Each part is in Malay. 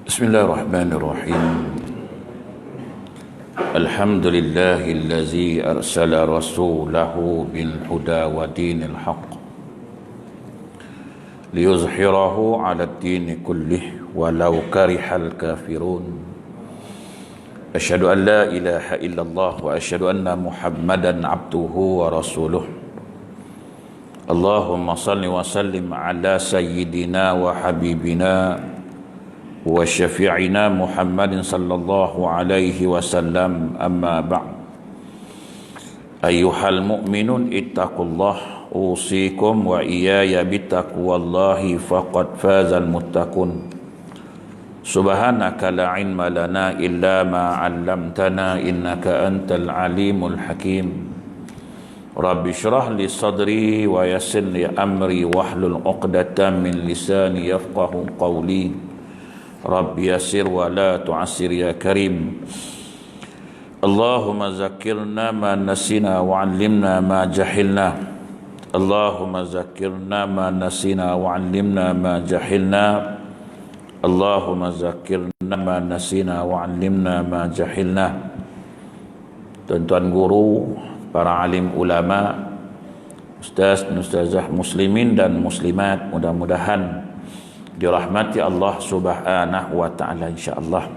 Bismillahirrahmanirrahim. Alhamdulillahillazi arsala rasulahu bil huda wa dinil haqq liyuzhirahu 'ala ad-din kullih walau karihal kafirun. Asyhadu an la ilaha illallah wa asyhadu anna Muhammadan abduhu wa rasuluh. Allahumma salli wa sallim ala sayyidina wa habibina wa syafi'ina Muhammadin sallallahu alaihi wasallam, amma ba'd. Ayyuhal mu'minun ittaqullah, usikum wa iyaya bittaqwallahi faqad fazal muttaqun. Subhanaka la ilma lana illa ma 'allamtana innaka antal alimul hakim. Rabbi shrah li sadri wa yassir li amri wahlul 'uqdatam min lisani yafqahu qawli. Rabbi yassir wa la tu'assir ya karim. Allahumma zakkirna ma nasina wa 'allimna ma jahilna. Allahumma zakkirna ma nasina wa 'allimna ma jahilna. Allahumma zakkirna ma nasina wa 'allimna ma jahilna. Tuan-tuan guru, para alim ulama, ustaz dan ustazah muslimin dan muslimat, mudah-mudahan dirahmati Allah subhanahu wa ta'ala, insyaAllah.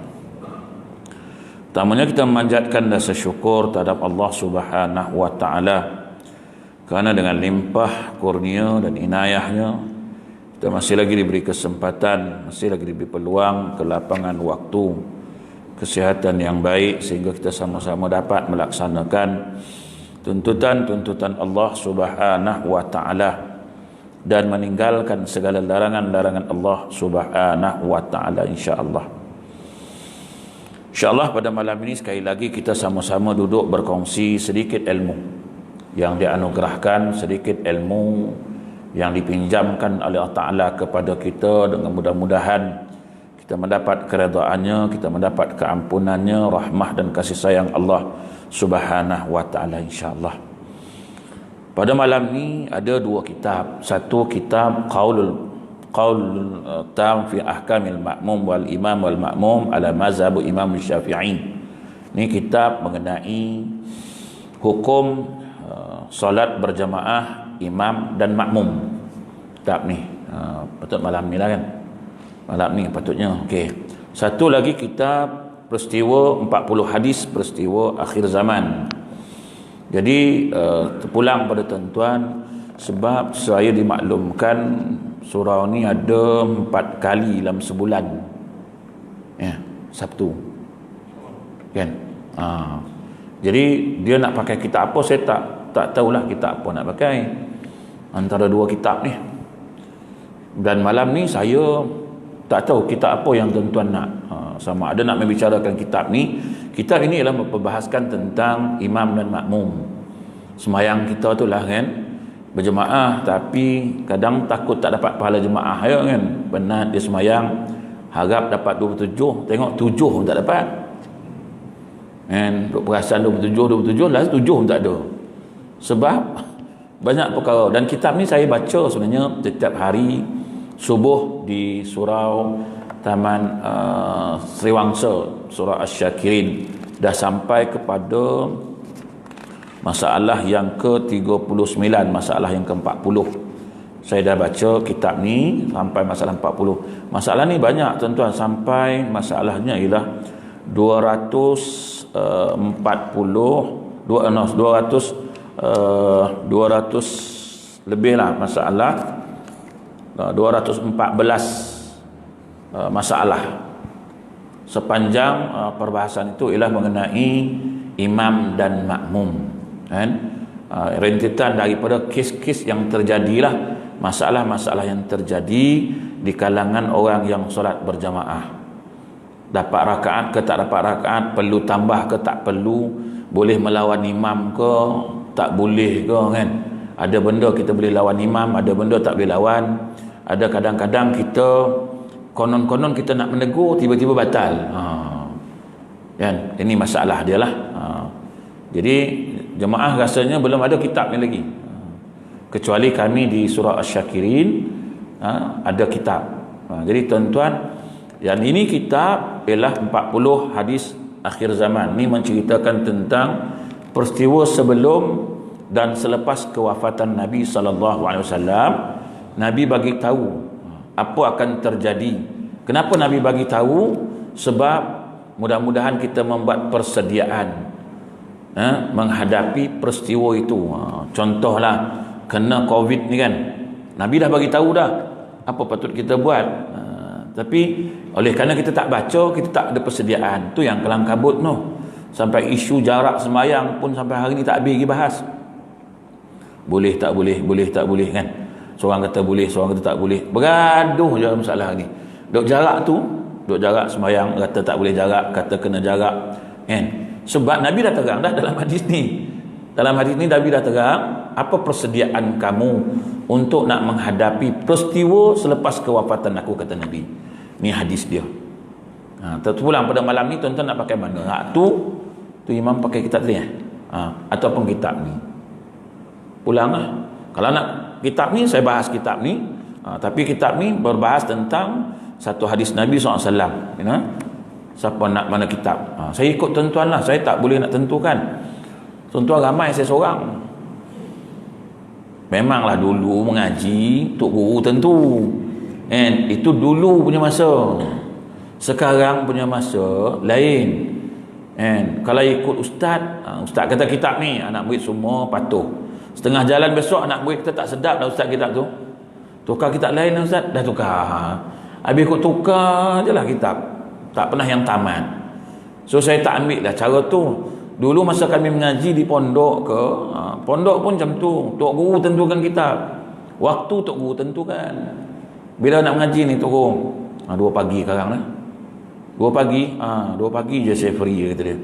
Pertamanya kita memanjatkan rasa syukur terhadap Allah subhanahu wa ta'ala, kerana dengan limpah kurnia dan inayahnya kita masih lagi diberi kesempatan, masih lagi diberi peluang, kelapangan waktu, kesihatan yang baik, sehingga kita sama-sama dapat melaksanakan tuntutan-tuntutan Allah subhanahu wa ta'ala dan meninggalkan segala larangan-larangan Allah subhanahu wa ta'ala, insyaAllah. InsyaAllah pada malam ini sekali lagi kita sama-sama duduk berkongsi sedikit ilmu yang dianugerahkan, sedikit ilmu yang dipinjamkan oleh Allah Ta'ala kepada kita, dengan mudah-mudahan kita mendapat keredaannya, kita mendapat keampunannya, rahmah dan kasih sayang Allah subhanahu wa ta'ala, insyaAllah. Pada malam ni ada dua kitab. Satu kitab Qaul Tam fi Ahkamil Ma'mum wal Imam wal Ma'mum ala mazhab Imam Syafi'i. Ini kitab mengenai hukum solat berjamaah imam dan makmum. Kitab ni patut malam ni lah kan. Malam ni patutnya. Okey. Satu lagi kitab peristiwa 40 hadis peristiwa akhir zaman. Jadi terpulang pada tuan-tuan, sebab saya dimaklumkan surau ni ada 4 kali dalam sebulan, ya, Sabtu kan. Jadi dia nak pakai kitab apa, saya tak tahulah kitab apa nak pakai antara dua kitab ni. Dan malam ni saya tak tahu kitab apa yang tuan-tuan nak. Sama ada nak membicarakan kitab ni. Kitab ini ialah memperbahaskan tentang imam dan makmum. Semayang kita tu lah kan, berjemaah, tapi kadang takut tak dapat pahala jemaah, ya kan. Penat dia semayang, harap dapat 27, tengok 7 pun tak dapat kan. Duk perasan 27 lah, 7 pun tak ada. Sebab banyak perkara. Dan kitab ni saya baca sebenarnya setiap hari subuh di surau Taman Sriwangsa, surah Asy-Syakirin. Dah sampai kepada masalah yang ke-39, masalah yang ke-40. Saya dah baca kitab ni sampai masalah 40. Masalah ni banyak tuan-tuan, sampai masalahnya ialah 200 lebih lah masalah, 214 masalah. Sepanjang perbahasan itu ialah mengenai imam dan makmum kan. Rentetan daripada kes-kes yang terjadilah, masalah-masalah yang terjadi di kalangan orang yang solat berjamaah. Dapat rakaat ke tak dapat rakaat, perlu tambah ke tak perlu, boleh melawan imam ke tak boleh ke kan. Ada benda kita boleh lawan imam, ada benda tak boleh lawan. Ada kadang-kadang kita konon-konon kita nak menegur, tiba-tiba batal. Kan? Ini masalah dia lah. Jadi jemaah rasanya belum ada kitab ni lagi. Kecuali kami di surah Asy-Syakirin ada kitab. Jadi tuan-tuan, Yang ini kitab ialah 40 hadis akhir zaman. Ini menceritakan tentang peristiwa sebelum dan selepas kewafatan Nabi SAW. Nabi bagi tahu apa akan terjadi. Kenapa Nabi bagi tahu? Sebab mudah-mudahan kita membuat persediaan menghadapi peristiwa itu. Contohlah kena COVID ni kan, Nabi dah bagi tahu dah apa patut kita buat. Tapi oleh kerana kita tak baca, kita tak ada persediaan. Tu yang kelam kabut noh. Sampai isu jarak sembahyang pun sampai hari ni tak habis lagi bahas. Boleh tak boleh, boleh tak boleh kan. Seorang kata boleh, seorang kata tak boleh. Bergaduh je masalah ni. Duk jarak tu, duk jarak sembahyang, kata tak boleh jarak, kata kena jarak kan. Sebab Nabi dah terang dah dalam hadis ni. Dalam hadis ni Nabi dah terang apa persediaan kamu untuk nak menghadapi peristiwa selepas kewafatan aku, kata Nabi. Ni hadis dia. Terpulang pada malam ni tuan-tuan nak pakai mana? Tu imam pakai kitab ni ataupun kitab ni. Pulang lah. Kalau nak kitab ni, saya bahas kitab ni. Tapi kitab ni berbahas tentang satu hadis Nabi SAW. Siapa nak mana kitab? Saya ikut tuan-tuan lah. Saya tak boleh nak tentukan. Tuan-tuan ramai, saya seorang. Memanglah dulu mengaji tok guru tentu. Itu dulu punya masa. Sekarang punya masa lain. Kalau ikut ustaz kata kitab ni, anak murid semua patuh. Setengah jalan besok anak murid kita tak sedap dah ustaz kitab tu. Tukar kitab lain dah ustaz, dah tukar. Habis ikut tukar je lah kitab. Tak pernah yang tamat. So saya tak ambil dah cara tu. Dulu masa kami mengaji di pondok ke, pondok pun macam tu. Tok guru tentukan kitab. Waktu tok guru tentukan. Bila nak mengaji ni tok guru? 2 pagi sekarang lah. 2 pagi je saya free, kata dia.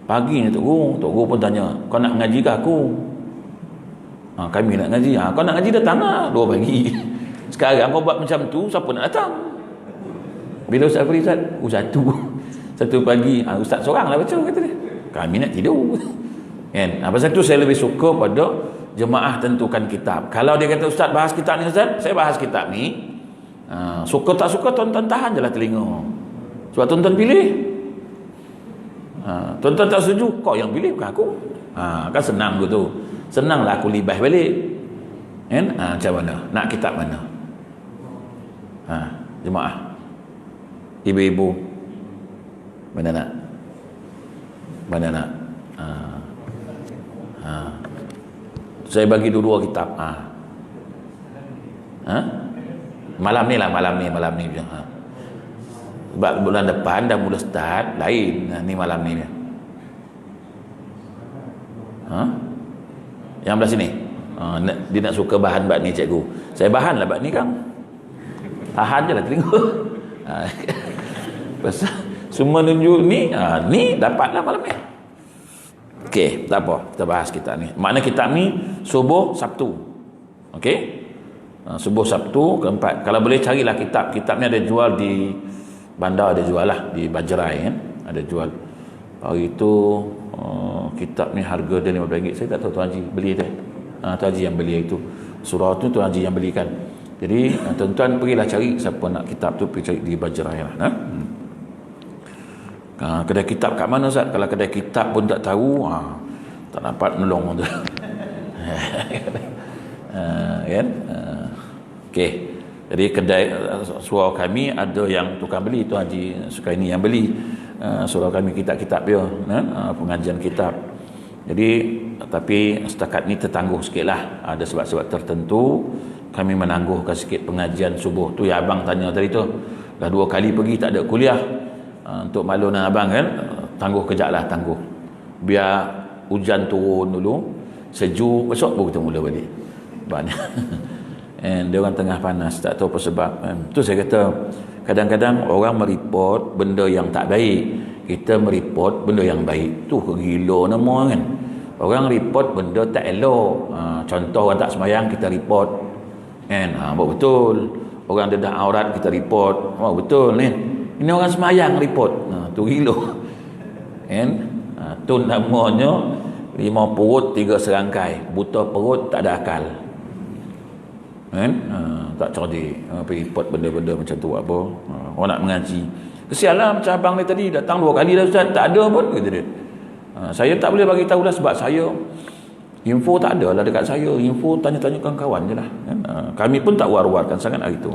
Pagi ni tok guru pun tanya, kau nak mengaji ke aku? Kami nak ngaji. Kau nak ngaji datang lah 2 pagi. Sekarang kau buat macam tu, siapa nak datang? Bila Ustaz free Ustaz? 1 pagi. Ustaz seorang lah baca, kata dia. Kami nak tidur. Pasal tu saya lebih suka pada jemaah tentukan kitab. Kalau dia kata Ustaz bahas kitab ni Ustaz, saya bahas kitab ni. Suka tak suka tuan-tuan tahan je lah telinga. Sebab tuan-tuan pilih. Tuan-tuan tak setuju, kau yang pilih bukan aku. Kan senang tu. Senanglah aku libas balik. Macam mana? Nak kitab mana? Jemaah. Ibu-ibu. Mana nak? Saya bagi 2 kitab. Malam ni sebab bulan depan dah mula start lain. Ni malam ni yang belah sini. Dia nak suka bahan bab ni cikgu. Saya bahan lah bab ni Kang. Tahan je lah telinga. Pasal semua nunjuk ni, ni dapatlah malam ni. Okey, tak apa, kita bahas kitab ni. Makna kitab ni subuh Sabtu. Okey? Subuh Sabtu keempat. Kalau boleh carilah kitab. Kitab ni ada jual di bandar, ada jual lah di Bajerai kan. Ada jual. Hari itu kitab ni harga dia RM15. Saya tak tahu Tuan Haji beli dia. Tuan Haji yang beli itu. Surah tu Tuan Haji yang belikan. Jadi tuan-tuan pergilah cari siapa nak kitab tu, pergi cari di Bajerai lah. Kedai kitab kat mana Ustaz? Kalau kedai kitab pun tak tahu, tak dapat menolong tu. Kan? Okey. Jadi kedai surau kami ada yang tukang beli, Tuan Haji Sukaini yang beli. Surau kami kitab-kitab dia, pengajian kitab. Jadi tapi setakat ni tertangguh sikitlah. Ada sebab-sebab tertentu kami menangguhkan sikit pengajian subuh tu. Ya abang tanya tadi tu, dah 2 kali pergi tak ada kuliah. Untuk malu dengan abang kan, tangguh kejap lah, tangguh biar hujan turun dulu, sejuk, besok baru kita mula balik. Dia orang tengah panas, tak tahu apa sebab. Tu saya kata kadang-kadang orang mereport benda yang tak baik, kita mereport benda yang baik. Tu kegila nama kan. Orang report benda tak elok. Contoh orang tak sembahyang kita report kan. Betul. Orang dedah aurat kita report. Betul kan. Ini orang semayang report. Tu gila. Tu namanya 5 perut 3 serangkai. Buta perut tak ada akal. Tak cerdik. Pergi report benda-benda macam tu apa. orang nak mengaji. Kesianlah macam abang ni tadi datang 2 kali dah ustaz, tak ada pun kata dia. Saya tak boleh bagi tahu lah sebab saya info tak ada lah dekat saya. Info tanya-tanyakan kawan je lah. Kami pun tak war-warkan sangat hari tu.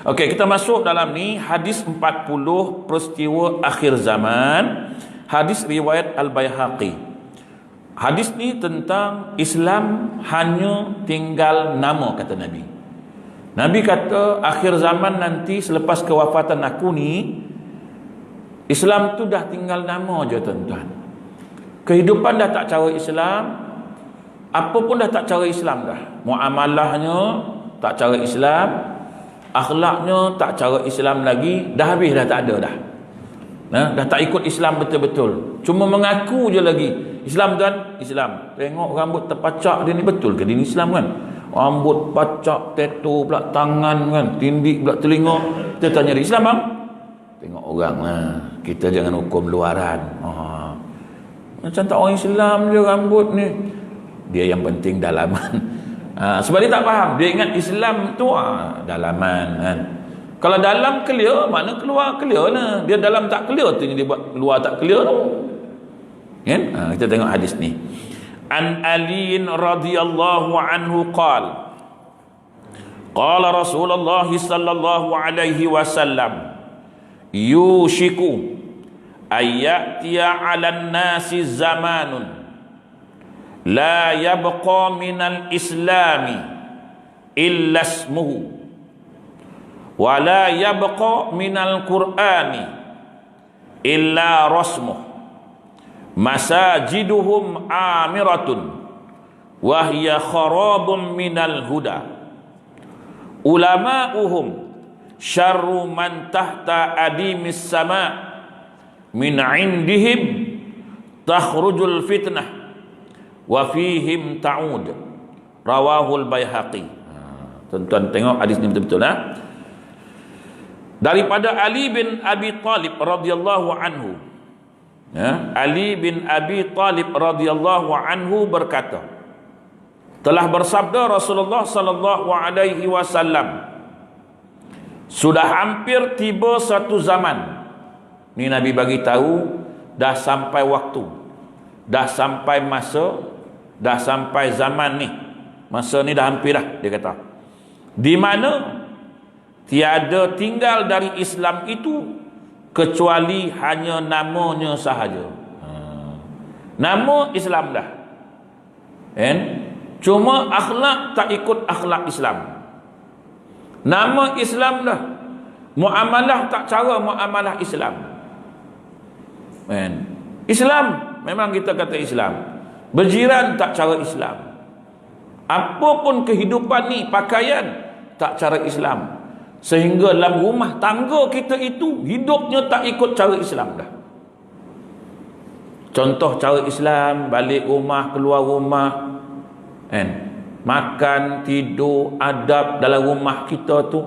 Okey, kita masuk dalam ni hadis 40 peristiwa akhir zaman. Hadis riwayat Al-Baihaqi. Hadis ni tentang Islam hanya tinggal nama, kata Nabi. Nabi kata akhir zaman nanti selepas kewafatan aku ni, Islam tu dah tinggal nama je tuan-tuan. Kehidupan dah tak cara Islam, apa pun dah tak cara Islam dah. Muamalahnya tak cara Islam, akhlaknya tak cara Islam lagi, dah habis dah, tak ada dah. Dah tak ikut Islam betul-betul. Cuma mengaku je lagi Islam tuan, Islam. Tengok rambut terpacak dia ni, betul ke dia ni Islam kan? Rambut pacak, tattoo pula tangan kan, tindik pula telinga. Kita tanya dia, Islam bang? Tengok orang lah. Kita jangan hukum luaran. Macam tak orang Islam je rambut ni. Dia yang penting dalaman. Sebab dia tak faham. Dia ingat Islam tu dalaman kan. Kalau dalam clear, mana keluar clear lah. Dia dalam tak clear tu dia buat luar tak clear tu kan. Kita tengok hadis ni. An Ali radhiyallahu anhu qala Rasulullah sallallahu alaihi wasallam yushiku ayyatiya 'alan nasi zamanun la yabqa minal islami illa ismuhu wa la yabqa minal qur'ani illa rasmuhu masajiduhum amiratun wa hiya kharabun minal huda ulama'uhum syarru man tahta adimis sama' min indihim takhrujul fitnah wa fihim ta'ud. Rawahul Baihaqi. Tuan-tuan tengok hadis ni betul-betul daripada Ali bin Abi Talib radhiyallahu anhu. Ali bin Abi Talib radhiyallahu anhu berkata, telah bersabda Rasulullah sallallahu alaihi wasallam, sudah hampir tiba satu zaman. Ni Nabi bagi tahu dah sampai waktu, dah sampai masa, dah sampai zaman ni. Masa ni dah hampir dah, dia kata. Di mana tiada tinggal dari Islam itu kecuali hanya namanya sahaja. Nama Islam dah. Cuma akhlak tak ikut akhlak Islam. Nama Islam dah. Muamalah tak cara muamalah Islam. Islam memang kita kata Islam. Berjiran tak cara Islam. Apapun kehidupan ni, pakaian tak cara Islam. Sehingga dalam rumah tangga kita itu hidupnya tak ikut cara Islam dah. Contoh cara Islam, balik rumah, keluar rumah, makan, tidur, adab dalam rumah kita tu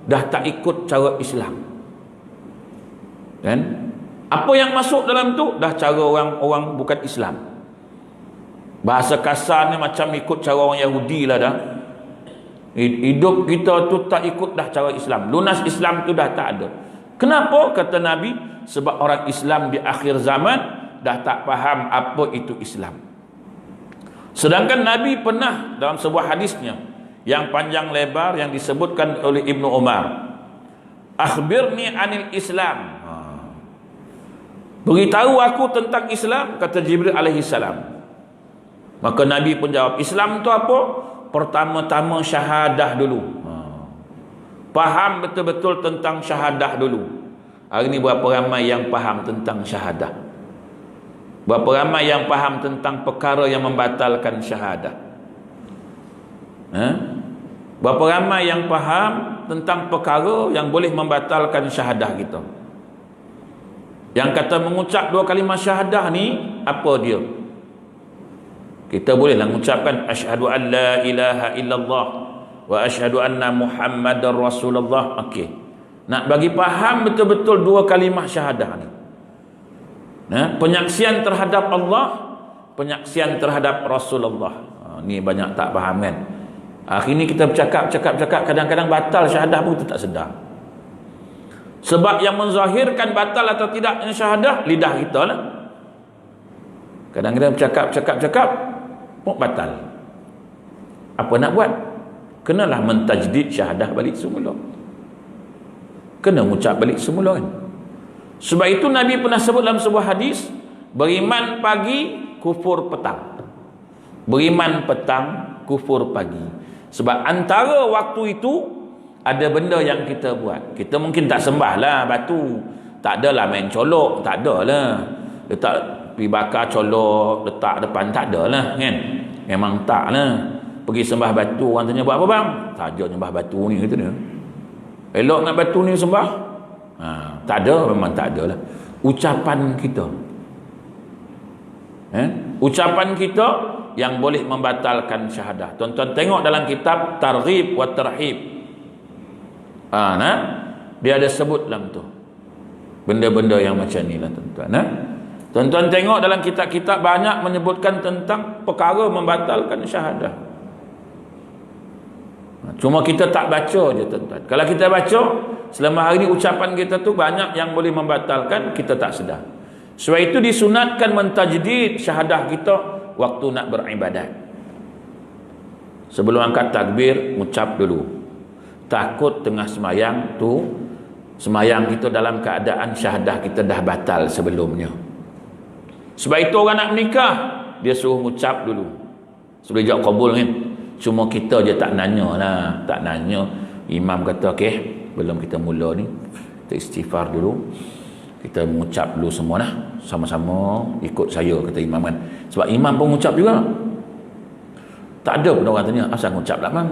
dah tak ikut cara Islam. Apa yang masuk dalam tu dah cara orang bukan Islam. Bahasa kasarnya macam ikut cara orang Yahudi lah dah. Hidup kita tu tak ikut dah cara Islam. Lunas Islam tu dah tak ada. Kenapa? Kata Nabi, sebab orang Islam di akhir zaman dah tak faham apa itu Islam. Sedangkan Nabi pernah dalam sebuah hadisnya yang panjang lebar yang disebutkan oleh Ibnu Umar, akhbirni anil Islam, beritahu aku tentang Islam, kata Jibril alaihi salam. Maka Nabi pun jawab, Islam tu apa? Pertama-tama syahadah dulu. Faham betul-betul tentang syahadah dulu. Hari ni berapa ramai yang faham tentang syahadah? Berapa ramai yang faham tentang perkara yang membatalkan syahadah? Berapa ramai yang faham tentang perkara yang boleh membatalkan syahadah kita? Yang kata mengucap 2 kalimah syahadah ni, apa dia? Kita bolehlah mengucapkan asyhadu an la ilaha illallah wa asyhadu anna Muhammadar Rasulullah. Okey. Nak bagi faham betul-betul 2 kalimah syahadah ni. Penyaksian terhadap Allah, penyaksian terhadap Rasulullah. Ni banyak tak faham kan? Akhir ni kita bercakap kadang-kadang batal syahadah pun kita tak sedar. Sebab yang menzahirkan batal atau tidaknya syahadah lidah kita lah. Kadang-kadang cakap pun batal. Apa nak buat? Kenalah mentajdid syahadah balik semula. Kena mengucap balik semula kan. Sebab itu Nabi pernah sebut dalam sebuah hadis, beriman pagi, kufur petang. Beriman petang, kufur pagi. Sebab antara waktu itu ada benda yang kita buat. Kita mungkin tak sembah lah batu, tak adalah main colok, tak adalah letak pergi bakar colok letak depan, tak adalah kan. Memang tak lah. Pergi sembah batu, orang tanya buat apa bang? Saja sembah batu ni, kata dia. Elok nak batu ni sembah? Tak ada, memang tak ada lah. Ucapan kita, ucapan kita yang boleh membatalkan syahadah. Tuan-tuan tengok dalam kitab Targhib wa Tarhib, dia ada sebut dalam tu benda-benda yang macam ni lah tuan-tuan. Tuan-tuan tengok dalam kitab-kitab banyak menyebutkan tentang perkara membatalkan syahadah. Cuma kita tak baca je tuan-tuan. Kalau kita baca, selama hari ni ucapan kita tu banyak yang boleh membatalkan, kita tak sedar. Sebab itu disunatkan mentajdid syahadah kita waktu nak beribadat. Sebelum angkat takbir, ucap dulu. Takut tengah semayang tu, semayang kita dalam keadaan syahadah kita dah batal sebelumnya. Sebab itu orang nak menikah, dia suruh ucap dulu sebelum jawab kabul kan. Cuma kita je tak nanya lah, tak nanya. Imam kata okey, belum kita mula ni, kita istighfar dulu, kita mengucap dulu semua lah, sama-sama ikut saya, kata imam kan. Sebab imam pun mengucap juga. Tak ada pun orang tanya asal mengucap lah bang.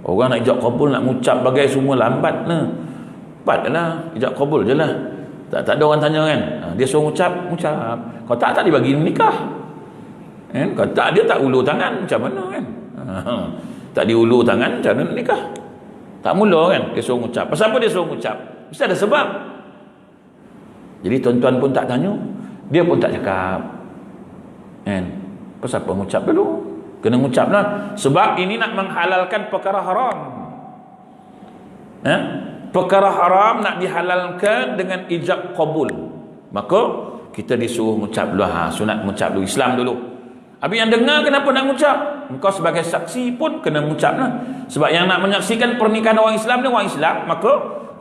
Orang nak ijab kabul nak mengucap bagai semua lambat lah. Lambat lah, ijab kabul je lah. Tak ada orang tanya kan. Dia suruh mengucap. Kalau tak dibagi nikah kan? Kalau tak, dia tak ulur tangan, macam mana kan? Tak diulur tangan, macam mana nikah? Tak mula kan, dia suruh mengucap. Pasal apa dia suruh mengucap? Mesti ada sebab. Jadi tuan-tuan pun tak tanya, dia pun tak cakap kan. Pasal apa mengucap dulu? Kena mengucap lah. Sebab ini nak menghalalkan perkara haram. Perkara haram nak dihalalkan dengan ijab kabul. Maka kita disuruh mengucap dulu. Sunat mengucap dulu, Islam dulu. Habis yang dengar kenapa nak mengucap? Engkau sebagai saksi pun kena mengucap lah. Sebab yang nak menyaksikan pernikahan orang Islam ni orang Islam, maka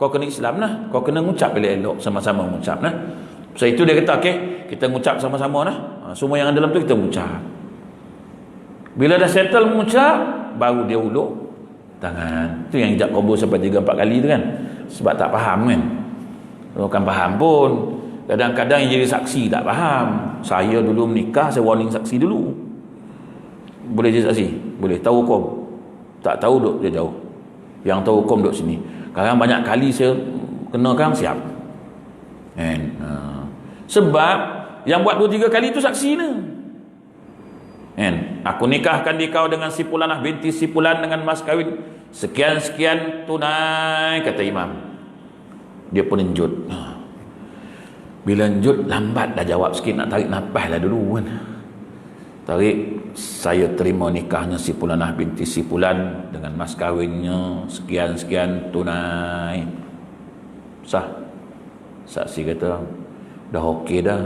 kau kena Islam lah. Kau kena mengucap elok-elok, sama-sama mengucap lah. Sebab itu dia kata okey, kita mengucap sama-sama lah. Semua yang ada dalam tu kita mengucap. Bila dah settle mengucap, baru dia ulur tangan. Itu yang ijab kabul sampai 3-4 kali tu kan. Sebab tak faham kan. Bukan faham pun. Kadang-kadang yang jadi saksi tak faham. Saya dulu menikah, saya warning saksi dulu. Boleh jadi saksi? Boleh. Tahu hukum? Tak tahu, duduk dia jauh. Yang tahu hukum duduk sini. Kadang banyak kali saya kenakan, siap. Sebab yang buat 2-3 kali itu saksi ni. Aku nikahkan dikau dengan si Pulanah binti si Pulan dengan mas kawin sekian-sekian tunai, kata imam. Dia pun lanjut. Bila lanjut, lambat dah jawab sikit, nak tarik nafas lah dulu kan. Tarik, saya terima nikahnya si Pulanah binti si Pulan dengan mas kawinnya sekian-sekian tunai. Sah. Saksi kata, dah okey dah,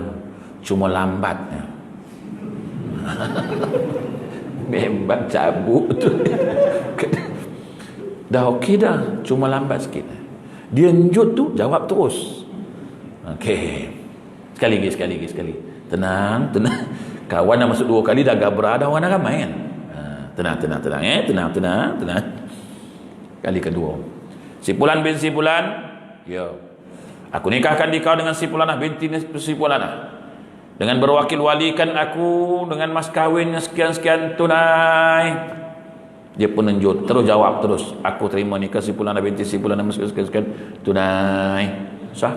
cuma lambatnya. Memang cabut tu. Dah okey dah, cuma lambat sikit. Dia lanjut tu, jawab terus. Okey. Sekali lagi. Tenang. Kawan dah masuk 2 kali dah gabra, dah orang dah ramai kan. Tenang. Kali kedua. Si Pulan bin si Pulan, ya. Aku nikahkan dikau dengan si Pulanah binti si Pulanah. Dengan berwakil walikan aku dengan mas kawinnya sekian-sekian tunai. Dia pun lanjut, terus jawab terus. Aku terima nikah si Pulanah binti si Pulanah sekian-sekian tunai. Sah.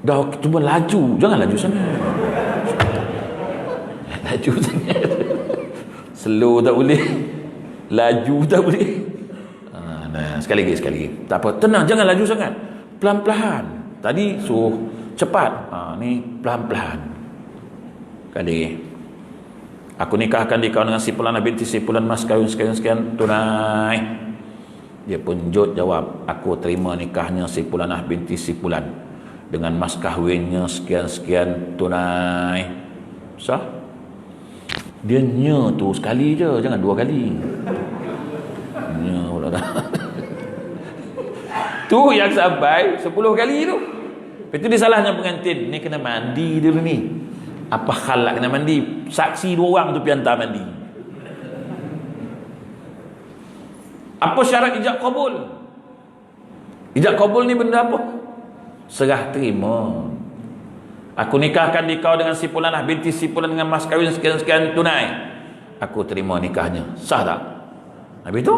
Dah cuma laju, jangan laju sangat. Laju sangat. Slow tak boleh. Laju tak boleh. Sekali lagi. Tak apa, tenang, jangan laju sangat. Pelan-pelan. Tadi suruh cepat. Ni pelan-pelan. Kali. Aku nikahkan dikau dengan si Pulanah binti si Pulan mas kawin sekian-sekian tunai. Dia pun jawab, aku terima nikahnya si Fulanah binti si Fulan dengan mas kahwinnya sekian-sekian tunai. Sah? Dia nya tu sekali je, jangan dua kali. Nya pula dah. Tu yang sampai 10 kali tu. Itu dia salahnya pengantin. Ni kena mandi dulu ni. Apa hal lah kena mandi? Saksi 2 orang tu pergi hantar mandi. Apa syarat ijab kabul? Ijab kabul ni benda apa? Serah terima. Aku nikahkan di kau dengan si Fulanah binti si Fulan dengan mas kahwin sekian-sekian tunai. Aku terima nikahnya. Sah tak? Habis tu?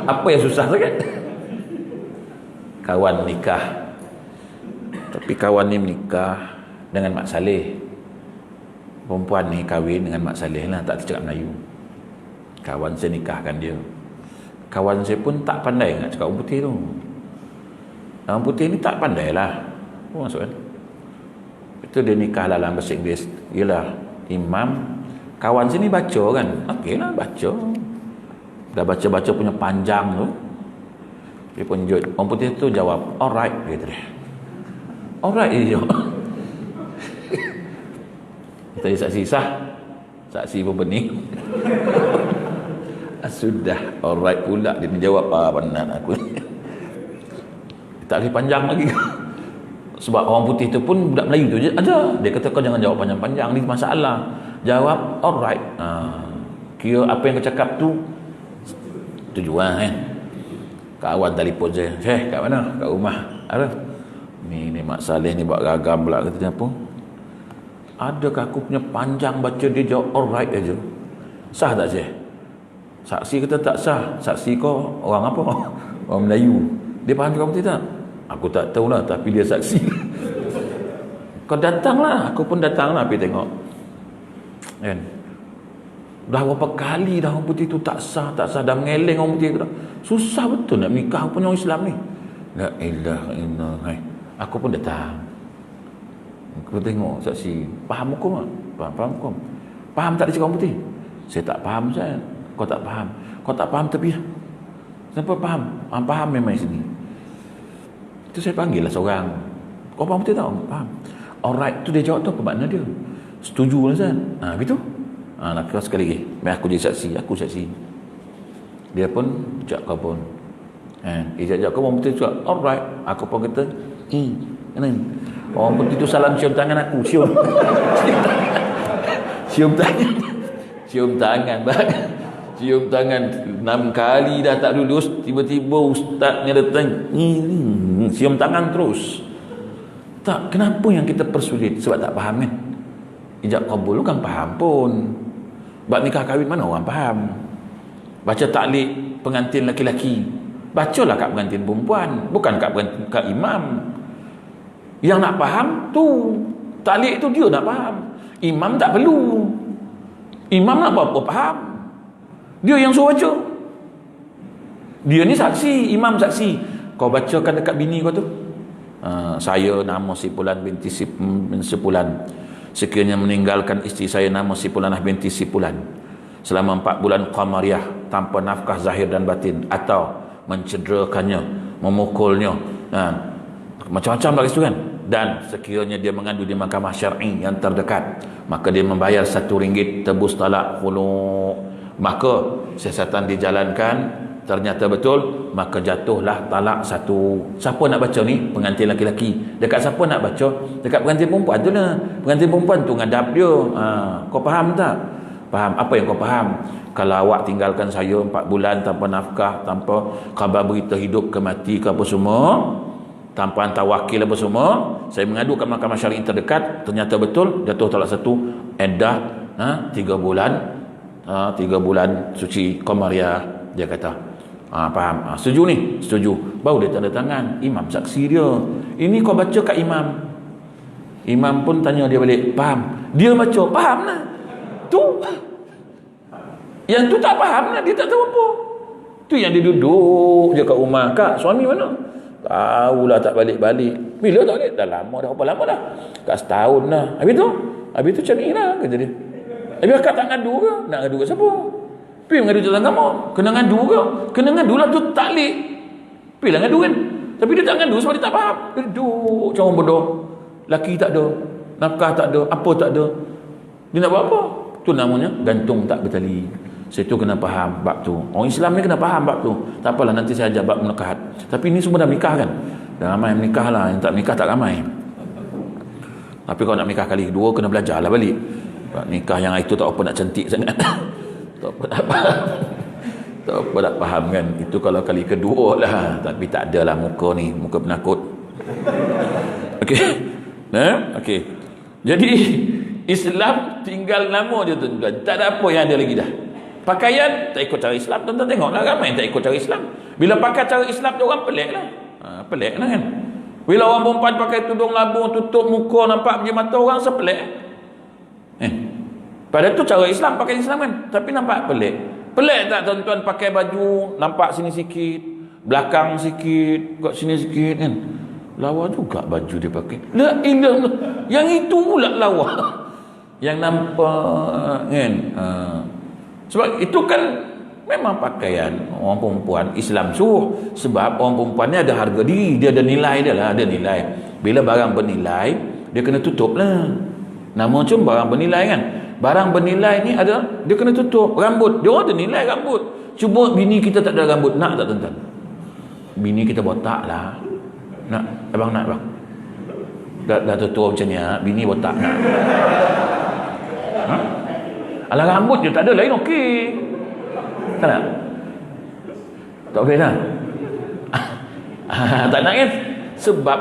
Apa yang susah sangat? Kawan nikah. Tapi kawan ni menikah dengan Mak Saleh. Perempuan ni kahwin dengan Mak Saleh lah, tak cakap Melayu. Kawan saya nikahkan dia. Kawan saya pun tak pandai nak cakap orang putih tu. Orang putih ni tak pandai lah. Apa maksud kan? Itu dia nikah dalam bahasa Inggeris. Yelah, imam. Kawan sini baca kan? Okey lah, baca. Dah baca-baca punya panjang tu. Dia pun jod. Orang putih tu jawab, alright. Dia kata dia. Alright dia jawab. Tadi saksi sah. Saksi pun bening. Sudah, alright pula. Dia jawab, benar aku. Tak boleh panjang lagi. Sebab orang putih tu pun budak Melayu tu je ada. Dia kata kau jangan jawab panjang-panjang, ni masalah. Jawab alright. Kira apa yang kau cakap tu tujuan kan. Kawan telefon saya, Syekh kat mana? Kat rumah. Ada? Ni Mak Saleh ni buat ragam pula. Kata apa? Adakah aku punya panjang baca dia jawab alright aja? Sah tak Syekh? Saksi kata tak sah. Saksi kau orang apa? Orang Melayu. Dia faham juga betul tak? Aku tak tahulah, tapi dia saksi. Kau datanglah. Aku pun datanglah pergi tengok. Kan? Dah berapa kali dah orang putih tu tak sah. Dah mengeleng orang putih tu dah. Susah betul nak nikah punya orang Islam ni. La ilaha illallah. Aku pun datang. Aku tengok saksi. Faham hukum tak? Faham hukum. Faham tak dia cakap orang putih? Saya tak faham saya. Kau tak faham. Kau tak faham tapi siapa faham? Faham memang sini. Itu saya panggil lah seorang. Kau faham betul tak? Faham. Alright tu dia jawab tu apa makna dia? Setuju lah Zan. Begitu. Nak kau sekali lagi. Biar aku jadi saksi. Aku saksi. Dia pun cakap kau pun. Dia cakap kau betul juga. Alright. Aku pun kata. Orang putih tu salam cium tangan aku. Cium. Cium tangan. Cium tangan. Cium tangan 6 kali dah tak lulus. Tiba-tiba ustaznya datang. Cium tangan terus. Tak, kenapa yang kita persulit? Sebab tak faham kan? Ijab kabul tu kan faham pun. Bab nikah kahwin mana orang faham? Baca taklid pengantin laki-laki. Bacalah kat pengantin perempuan. Bukan kat imam. Yang nak faham tu. Taklid tu dia nak faham. Imam tak perlu. Imam nak apa faham. Dia yang suruh baca. Dia ni saksi. Imam saksi. Kau bacakan dekat bini kau tu. Saya nama si Fulan binti si Fulan. Sekiranya meninggalkan isteri saya nama si Fulanah binti si Fulan selama 4 bulan qamariyah tanpa nafkah zahir dan batin, atau mencederakannya, memukulnya, macam-macam lagi itu kan. Dan sekiranya dia mengadu di mahkamah syar'i yang terdekat, maka dia membayar RM1 tebus talak khulu'. Maka siasatan dijalankan, ternyata betul, maka jatuhlah talak 1. Siapa nak baca ni? Pengantin laki-laki. Dekat siapa nak baca? Dekat pengantin perempuan tu lah. Pengantin perempuan tu ngadap dia. Kau faham tak? Faham. Apa yang kau faham? Kalau awak tinggalkan saya 4 bulan tanpa nafkah, tanpa khabar berita hidup ke mati ke apa semua, tanpa hantar wakil apa semua, saya mengadu ke mahkamah syar'i terdekat, ternyata betul, jatuh talak 1, iddah 3 bulan, 3 bulan suci qamariyah. Dia kata faham. Setuju ni? Setuju. Baru dia tanda tangan. Imam saksi dia. Ini kau baca kat imam. Imam pun tanya dia balik. Faham? Dia baca. Faham lah. Tu. Yang tu tak faham lah. Dia tak tahu apa. Tu yang dia duduk je kat rumah. Kak, suami mana? Tahulah tak balik-balik. Bila tak balik? Dah lama dah. Berapa lama dah? Kat setahun dah. Habis tu carilah. Kata dia. Habis akak tak ngadu ke? Nak ngadu ke siapa? Pergi mengadu tuan agama. Kena ngadu ke? Kena ngadu lah tu taklid. Pergi lah ngadu kan. Tapi dia tak ngadu sebab dia tak faham. Dia duduk macam orang bodoh. Laki tak ada, nafkah tak ada, apa tak ada. Dia nak buat apa? Tu namanya gantung tak bertali. Saya tu kena faham bab tu. Orang Islam ni kena faham bab tu. Tak apalah, nanti saya ajar bab menikahat. Tapi ni semua dah nikah kan. Dah ramai yang menikah lah. Yang tak nikah tak ramai. Tapi kalau nak nikah kali kedua, kena belajar lah balik. Nikah yang itu tak apa nak cantik sangat. Tak apa nak faham. Tak apa nak faham kan. Itu kalau kali kedua lah. Tapi tak adalah muka ni, muka penakut. Okey. Okey. Jadi Islam tinggal nama je tuan-tuan. Tak ada apa yang ada lagi dah. Pakaian tak ikut cara Islam. Tuan-tuan tengoklah ramai yang tak ikut cara Islam. Bila pakai cara Islam tu orang pelik lah. Pelik lah kan. Bila orang perempuan pakai tudung labung, tutup muka, nampak punya mata orang, sepelik. Padahal tu cara Islam, pakai Islam kan. Tapi nampak pelik. Pelik tak tuan-tuan pakai baju, nampak sini sikit, belakang sikit, kat sini sikit kan. Lawa juga baju dia pakai. La ilah. Yang itu pula lawa. Yang nampak kan. Sebab itu kan memang pakaian orang perempuan Islam suruh. Sebab orang perempuan ni ada harga diri, dia ada nilai dia lah, ada nilai. Bila barang bernilai, dia kena tutup lah. Nama macam barang bernilai kan. Barang bernilai ni ada, dia kena tutup. Rambut, dia orang ada nilai rambut. Cuba bini kita tak ada rambut, nak tak tuan-tuan? Bini kita botak lah. Nak, abang nak bang? Dah tutup macam ni, bini botak nak. Alah rambut je tak ada, lain okey. Tak nak? Tak boleh lah. Tak nak kan? Sebab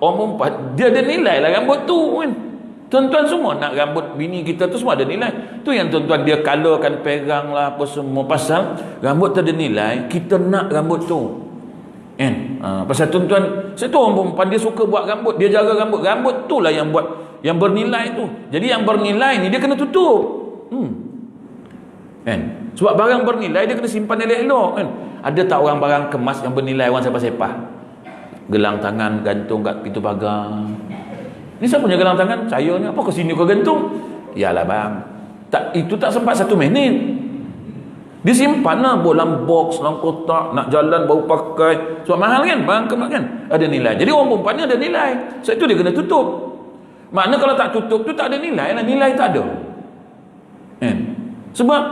orang perempuan, dia ada nilai lah rambut tu kan. Tuan-tuan semua nak rambut bini kita tu semua ada nilai. Tu yang tuan-tuan dia colorkan perang lah apa semua. Pasal rambut tu ada nilai, kita nak rambut tu kan. Pasal tuan-tuan, saya tu orang perempuan dia suka buat rambut, dia jaga rambut. Rambut tu lah yang buat, yang bernilai tu. Jadi yang bernilai ni dia kena tutup kan. Sebab barang bernilai dia kena simpan elok-elok kan. Ada tak orang barang kemas yang bernilai orang sepah-sepah? Gelang tangan gantung kat pintu pagar. Ni siapa punya gelang tangan? Saya ni. Apa ke sini kau gantung? Yalah bang. Tak, itu tak sempat 1 minit. Disimpan lah dalam box, dalam kotak. Nak jalan baru pakai. Sebab mahal kan? Barang kemas kan? Ada nilai. Jadi orang perempuan ni ada nilai. Sebab itu dia kena tutup. Makna kalau tak tutup tu tak ada nilai lah. Nilai tak ada. Sebab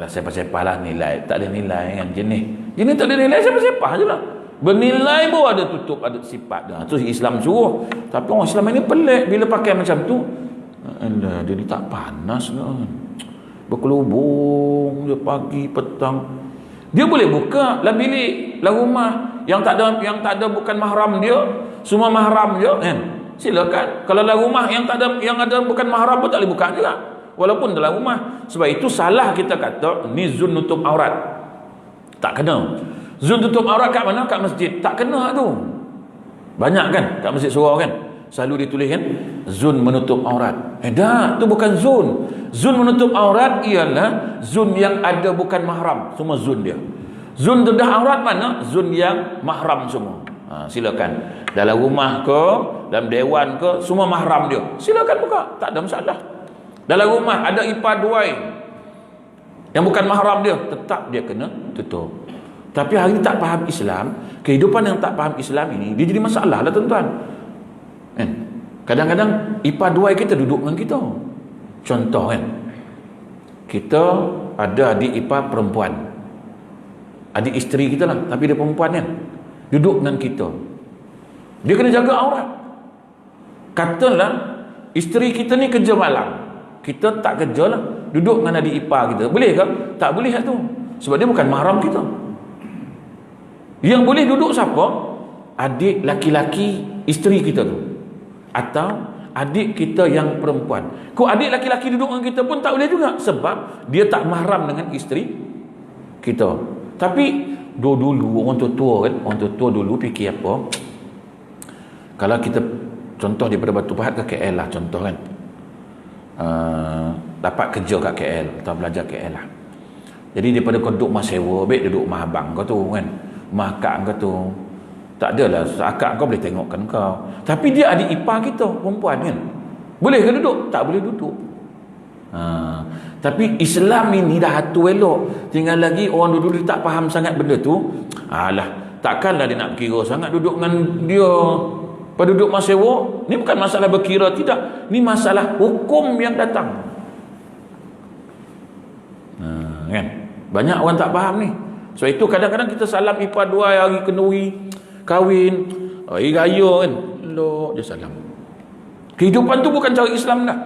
sepah-sepah lah nilai. Tak ada nilai kan. Jenis tak ada nilai, sepah-sepah je lah. Bernilai pun ada tutup, ada sifat dah. Tu Islam suruh. Tapi orang Islam ini pelik. Bila pakai macam tu, alah, dia ni tak panas lah. Berkelubung dia pagi, petang. Dia boleh buka lah bilik, lah rumah yang tak ada bukan mahram dia, semua mahram dia kan. Silakan. Kalau lah rumah yang ada bukan mahram pun tak boleh buka juga. Walaupun dalam rumah. Sebab itu salah kita kata ni zun nutup aurat. Tak kena. Zun tutup aurat kat mana? Kat masjid. Tak kena tu. Banyak kan kat masjid surau kan, selalu ditulis kan zun menutup aurat. Dah, tu bukan zun. Zun menutup aurat ialah zun yang ada bukan mahram. Semua zun dia. Zun dedah aurat mana? Zun yang mahram semua. Silakan. Dalam rumah ke, dalam dewan ke, semua mahram dia. Silakan buka, tak ada masalah. Dalam rumah ada ipar duai yang bukan mahram dia, tetap dia kena tutup. Tapi hari ini tak faham Islam, kehidupan yang tak faham Islam ini, dia jadi masalah lah tuan-tuan. Kadang-kadang ipar duai kita duduk dengan kita. Contoh kan, kita ada adik ipar perempuan, adik isteri kita lah, tapi dia perempuan kan, duduk dengan kita. Dia kena jaga aurat. Katalah isteri kita ni kerja malam, kita tak kerja lah, duduk dengan adik ipar kita, boleh ke? Tak boleh lah tu. Sebab dia bukan mahram kita. Yang boleh duduk siapa? Adik laki-laki isteri kita tu, atau adik kita yang perempuan. Kau adik laki-laki duduk dengan kita pun tak boleh juga, sebab dia tak mahram dengan isteri kita. Tapi dulu orang tua kan, orang tua dulu fikir apa, kalau kita contoh daripada Batu Pahat ke KL lah contoh kan, dapat kerja kat KL atau belajar KL lah. Jadi daripada kau duduk rumah sewa, baik duduk rumah abang kau tu kan, rumah akak kau tu, tak adalah akak kau boleh tengokkan kau. Tapi dia adik ipar kita perempuan kan, boleh ke duduk? Tak boleh duduk. Tapi Islam ini dah atur elok. Tinggal lagi orang duduk dia tak faham sangat benda tu. Alah, takkanlah dia nak kira sangat duduk dengan dia penduduk Masewo. Ni bukan masalah berkira, tidak. Ni masalah hukum yang datang. Kan? Banyak orang tak faham ni. So itu kadang-kadang kita salam ipar 2 hari kenduri, kahwin, hari raya kan. Elok je salam. Kehidupan tu bukan cara Islam dah.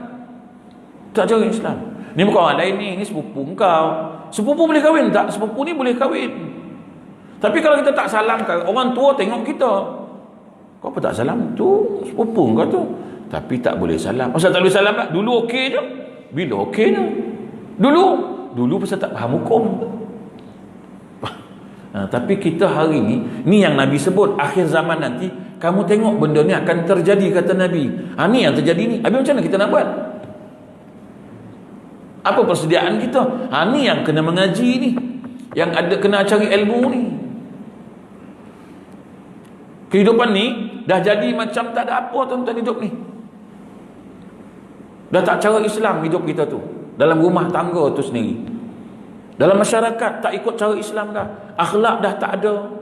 Tak cara Islam. Ni bukan orang lain ni sepupu kau. Sepupu boleh kahwin tak? Sepupu ni boleh kahwin. Tapi kalau kita tak salam, orang tua tengok kita. Kau apa tak salam? Tu sepupu kau tu. Tapi tak boleh salam. Pasal tak boleh salam tak? Dulu okey je. Bila okey je? Dulu pasal tak faham hukum. Tapi kita hari ni yang Nabi sebut akhir zaman nanti, kamu tengok benda ni akan terjadi, kata Nabi. Ni yang terjadi ni. Habis macam mana kita nak buat? Apa persediaan kita? Ni yang kena mengaji ni, yang ada kena cari ilmu ni. Kehidupan ni dah jadi macam tak ada apa tuan-tuan hidup ni. Dah tak cara Islam hidup kita tu. Dalam rumah tangga tu sendiri, dalam masyarakat tak ikut cara Islam dah. Akhlak dah tak ada.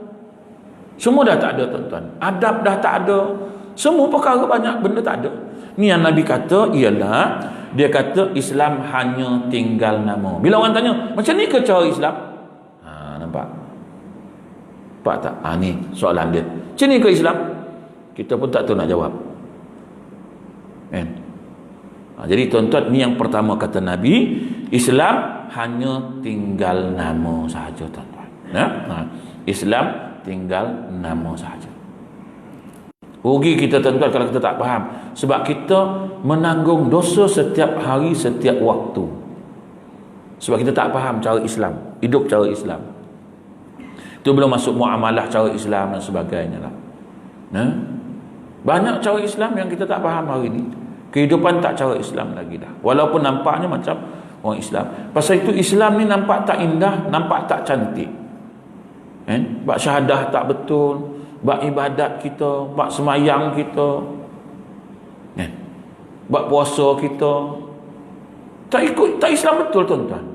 Semua dah tak ada tuan-tuan. Adab dah tak ada. Semua perkara banyak benda tak ada. Ni yang Nabi kata ialah, dia kata Islam hanya tinggal nama. Bila orang tanya, macam ni ke cara Islam? Nampak? Nampak tak? Ni soalan dia. Macam ni ke Islam? Kita pun tak tahu nak jawab. Kan? Jadi tuan-tuan, ni yang pertama kata Nabi, Islam hanya tinggal nama sahaja tuan-tuan. Islam tinggal nama sahaja. Rugi kita tuan-tuan kalau kita tak faham. Sebab kita menanggung dosa setiap hari, setiap waktu. Sebab kita tak faham cara Islam, hidup cara Islam. Itu belum masuk muamalah cara Islam dan sebagainya lah. Banyak cara Islam yang kita tak faham hari ni. Kehidupan tak cara Islam lagi dah. Walaupun nampaknya macam orang Islam. Pasal itu Islam ni nampak tak indah, nampak tak cantik. Bak syahadah tak betul, bak ibadat kita, bak semayang kita, bak puasa kita, tak ikut, tak Islam betul tuan-tuan.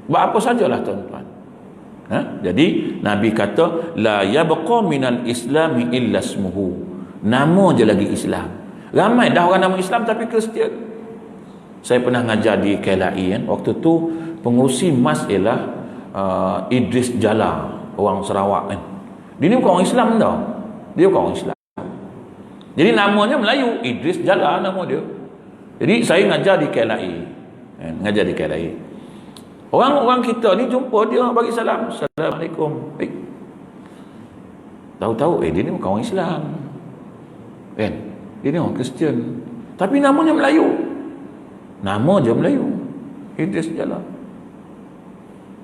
Bak apa sajalah tuan-tuan. Jadi Nabi kata, la yabqa minal islami illa ismuhu. Nama je lagi Islam. Ramai dah orang nama Islam tapi Kristian. Saya pernah ngajar di KLI kan. Waktu tu pengurusi MAS ialah Idris Jala, orang Sarawak kan. Dia ni bukan orang Islam tau. Dia bukan orang Islam. Jadi namanya Melayu, Idris Jala nama dia. Jadi saya ngajar di KLI. Ngajar di KLI. Orang-orang kita ni jumpa dia bagi salam. Assalamualaikum. Baik. Tahu-tahu dia ni bukan orang Islam. Kan? Dia ni orang Kristian. Tapi namanya Melayu. Nama je Melayu. Idris Jala.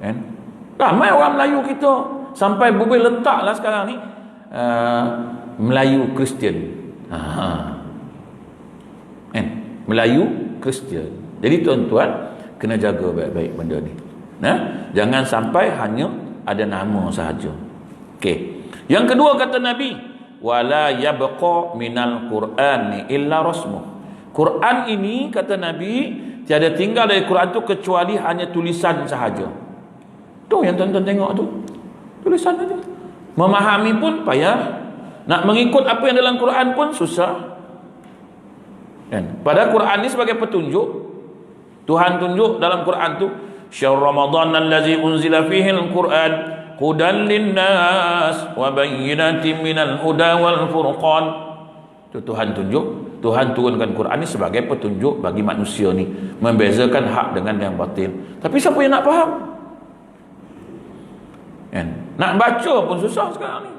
Kan? Ramai orang Melayu kita. Sampai boleh letaklah sekarang ni Melayu Kristian. Kan? Melayu Kristian. Jadi tuan-tuan kena jaga baik-baik benda ni. Jangan sampai hanya ada nama sahaja. Okey. Yang kedua kata Nabi, wala yabqa minal Qur'ani illa rasmuh. Quran ini kata Nabi tiada tinggal dari Quran tu kecuali hanya tulisan sahaja. Tu yang tuan-tuan tengok tu. Tulisan saja. Memahami pun payah. Nak mengikut apa yang dalam Quran pun susah. Kan? Padahal Quran ni sebagai petunjuk. Tuhan tunjuk dalam Quran tu, syahr Ramadan allazi unzila fihi al-Quran hudan linnas wa bayyinatin minal huda wal furqan. Itu Tuhan tunjuk. Tuhan turunkan Quran ni sebagai petunjuk bagi manusia ni, membezakan hak dengan yang batil. Tapi siapa yang nak faham? Kan? Nak baca pun susah sekarang ni.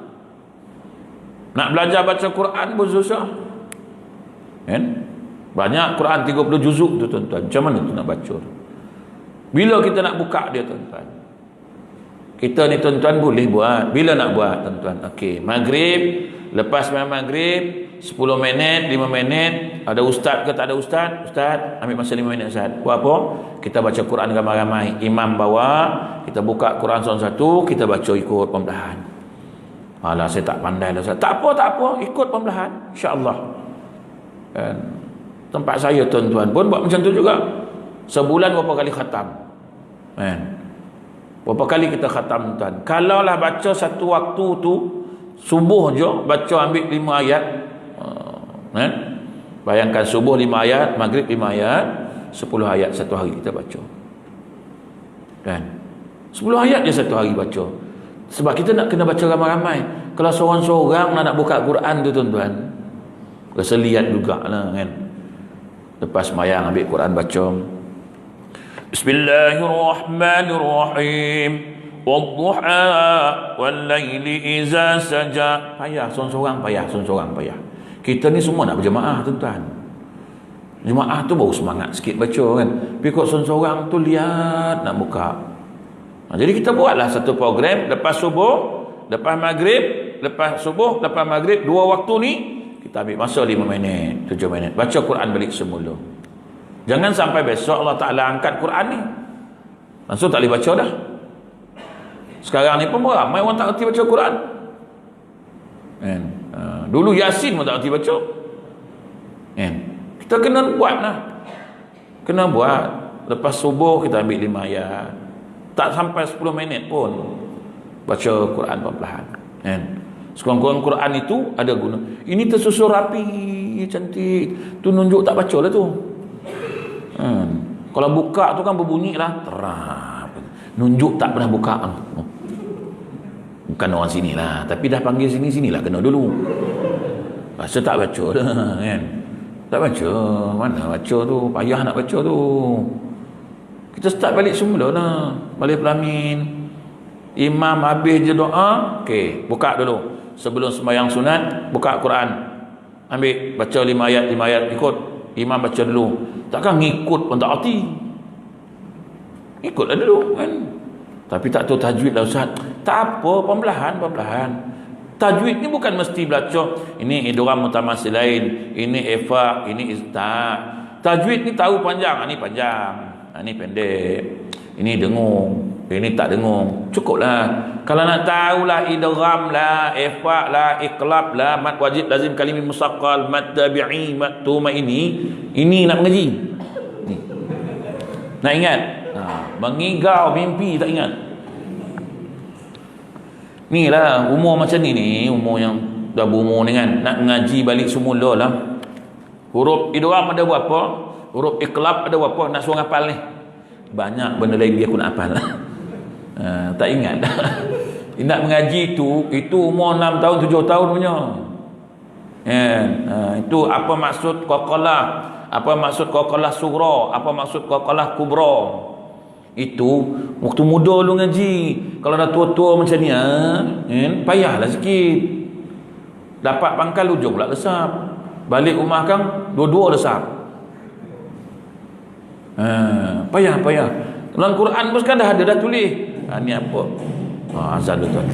Nak belajar baca Quran pun susah. Kan? Banyak Quran 30 juzuk tu tuan-tuan. Macam mana tu nak baca tu? Bila kita nak buka dia tuan-tuan? Kita ni tuan-tuan boleh buat. Bila nak buat tuan-tuan? Okey, maghrib, lepas maghrib 10 minit, 5 minit, ada ustaz ke tak ada ustaz? Ustaz, ambil masa 5 minit ustaz. Buat apa? Kita baca Quran ramai-ramai. Imam bawa, kita buka Quran satu-satu, kita baca ikut perlahan. Alah, saya tak pandai lah ustaz. Tak apa, ikut perlahan, insya-Allah. Kan? Tempat saya tuan-tuan pun buat macam tu juga. Sebulan berapa kali khatam? Berapa kali kita khatam tuan? Kalaulah baca satu waktu tu, subuh je baca ambil 5 ayat. Bayangkan subuh 5 ayat, maghrib 5 ayat, 10 ayat satu hari kita baca. Kan? 10 ayat je satu hari baca. Sebab kita nak kena baca ramai-ramai. Kalau seorang-seorang nak buka Quran tu tuan-tuan, keseliat juga lah kan. Lepas sembahyang ambil Quran baca. Bismillahirrahmanirrahim. Wadduha wal-laili iza saja. Payah seorang-seorang payah, seorang-seorang payah. Kita ni semua nak berjemaah tuan-tuan. Jemaah tu baru semangat sikit baca kan. Tapi kok seorang-seorang tu lihat nak buka. Jadi kita buatlah satu program lepas subuh, lepas maghrib, lepas subuh, lepas maghrib, 2 waktu ni kita ambil masa 5 minit, 7 minit. Baca Quran balik semula. Jangan sampai besok Allah Ta'ala angkat Quran ni, langsung tak boleh baca dah. Sekarang ni pun ramai orang tak erti baca Quran. Dulu Yasin pun tak erti baca. Kita kena buat lah. Kena buat. Lepas subuh kita ambil 5 ayat. Tak sampai 10 minit pun baca Quran perlahan. Sekurang-kurang Quran itu ada guna. Ini tersusun rapi, cantik. Tu nunjuk tak baca lah tu. Kalau buka tu kan berbunyi lah terap. Nunjuk tak pernah buka. Bukan orang sini lah, tapi dah panggil sini-sinilah kena dulu. Rasa tak baca dah kan. Tak baca. Mana baca tu? Payah nak baca tu. Kita start balik semula lah. Balik pelamin. Imam habis je doa. Okey, buka dulu. Sebelum sembahyang sunat, buka Quran. Ambil, baca 5 ayat, 5 ayat, ikut. Imam baca dulu. Takkan ngikut pun tak arti. Ikutlah dulu kan. Tapi tak tahu tajwid lah Ustaz. Tak apa, perlahan-perlahan. Tajwid ni bukan mesti belajar ini idgham mutamatsilain, ini ifa, ini izta. Tajwid ni tahu panjang, ini panjang, ini pendek, ini dengung, ini tak dengung. Cukuplah. Kalau nak tahulah idgham lah, ifa lah, iqlab lah, mad wajib lazim kalimi musaqqal, mad tabi'i, mad tuma, ini nak mengaji. Ni. Nak ingat? Mengigau mimpi tak ingat. Ni lah umur macam ni umur yang dah berumur ni kan, nak ngaji balik semula lah. Huruf idgham ada berapa, huruf iqlab ada berapa, nak suruh hafal ni. Banyak benda lain dia aku nak hafal lah. Tak ingat dah. Nak mengaji itu umur 6 tahun 7 tahun punya. Itu apa maksud qaqalah, apa maksud qaqalah sughra, apa maksud qaqalah kubra. Itu waktu muda lu ngaji. Kalau dah tua-tua macam ni payahlah sikit. Dapat pangkal ujung pula lesap. Balik rumah kan dua-dua lesap. Payah. Dalam Quran pun kan dah ada dah tulis. Ni apa? Azan tu tuan.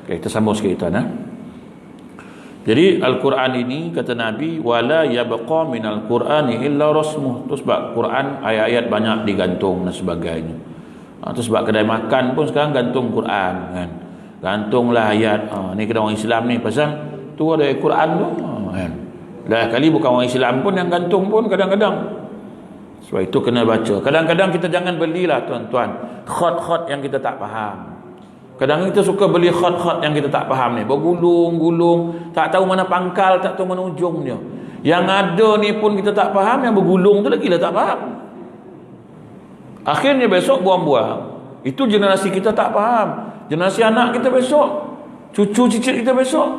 Okay, kita sambung sikit tuan. Jadi Al-Quran ini kata Nabi, wala yabqa minal Qur'ani illa rasmuh. Tu sebab Quran ayat-ayat banyak digantung dan sebagainya. Tu sebab kedai makan pun sekarang gantung Quran kan. Gantunglah ayat. Ni kedai orang Islam ni pasal tu ada ayat Quran tu kan. Dah kali bukan orang Islam pun yang gantung pun kadang-kadang. Sebab itu kena baca. Kadang-kadang kita jangan belilah tuan-tuan khat-khat yang kita tak faham. Kadang kita suka beli khat-khat yang kita tak faham ni, bergulung-gulung, tak tahu mana pangkal, tak tahu mana ujung dia. Yang ada ni pun kita tak faham, yang bergulung tu lagi lah tak faham. Akhirnya besok buang-buang. Itu generasi kita tak faham. Generasi anak kita besok, cucu cicit kita besok.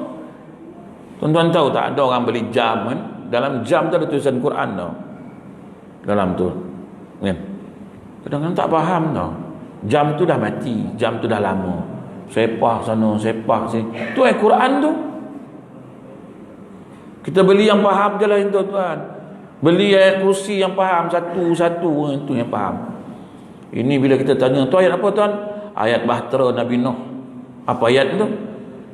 Tuan-tuan tahu tak, ada orang beli jam kan, dalam jam tu ada tulisan Quran tau, dalam tu kan. Kadang-kadang tak faham tau, jam tu dah mati, jam tu dah lama, sepak sana sepak sini, tu Quran tu. Kita beli yang faham je lah tuan-tuan, beli ayat kursi yang faham satu-satu, itu yang faham. Ini bila kita tanya, tu ayat apa tuan? Ayat bahtera Nabi Nuh. Apa ayat tu?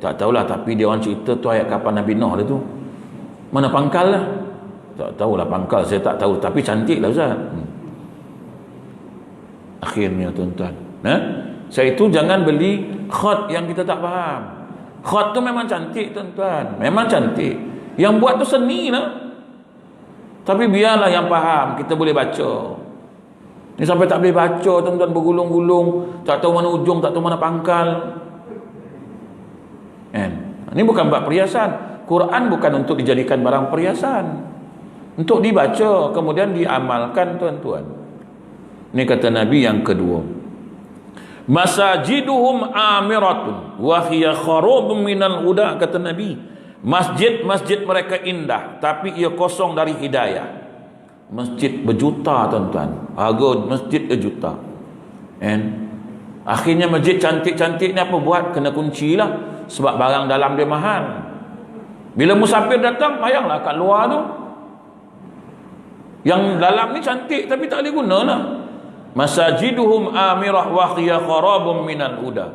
Tak tahulah, tapi dia orang cerita tu ayat kapan Nabi Nuh dia tu. Mana pangkal lah? Tak tahulah pangkal, saya tak tahu, tapi cantik lah Ustaz. Akhirnya tuan-tuan, saya itu jangan beli khat yang kita tak faham. Khat tu memang cantik tuan-tuan, memang cantik. Yang buat tu seni lah. Tapi biarlah yang faham, kita boleh baca. Ni sampai tak boleh baca tuan-tuan, bergulung-gulung, tak tahu mana ujung, tak tahu mana pangkal. Ini bukan buat perhiasan. Quran bukan untuk dijadikan barang perhiasan, untuk dibaca kemudian diamalkan tuan-tuan. Ini kata Nabi yang kedua, masajiduhum amiratun wa hiya kharabun minal huda. Kata Nabi, masjid-masjid mereka indah tapi ia kosong dari hidayah. Masjid berjuta tuan-tuan, harga masjid berjuta. Akhirnya masjid cantik-cantik ni apa buat? Kena kunci lah, sebab barang dalam dia mahal. Bila musafir datang, payahlah kat luar tu. Yang dalam ni cantik tapi tak boleh guna lah. Masajiduhum amirah wa khiya kharabun minal huda.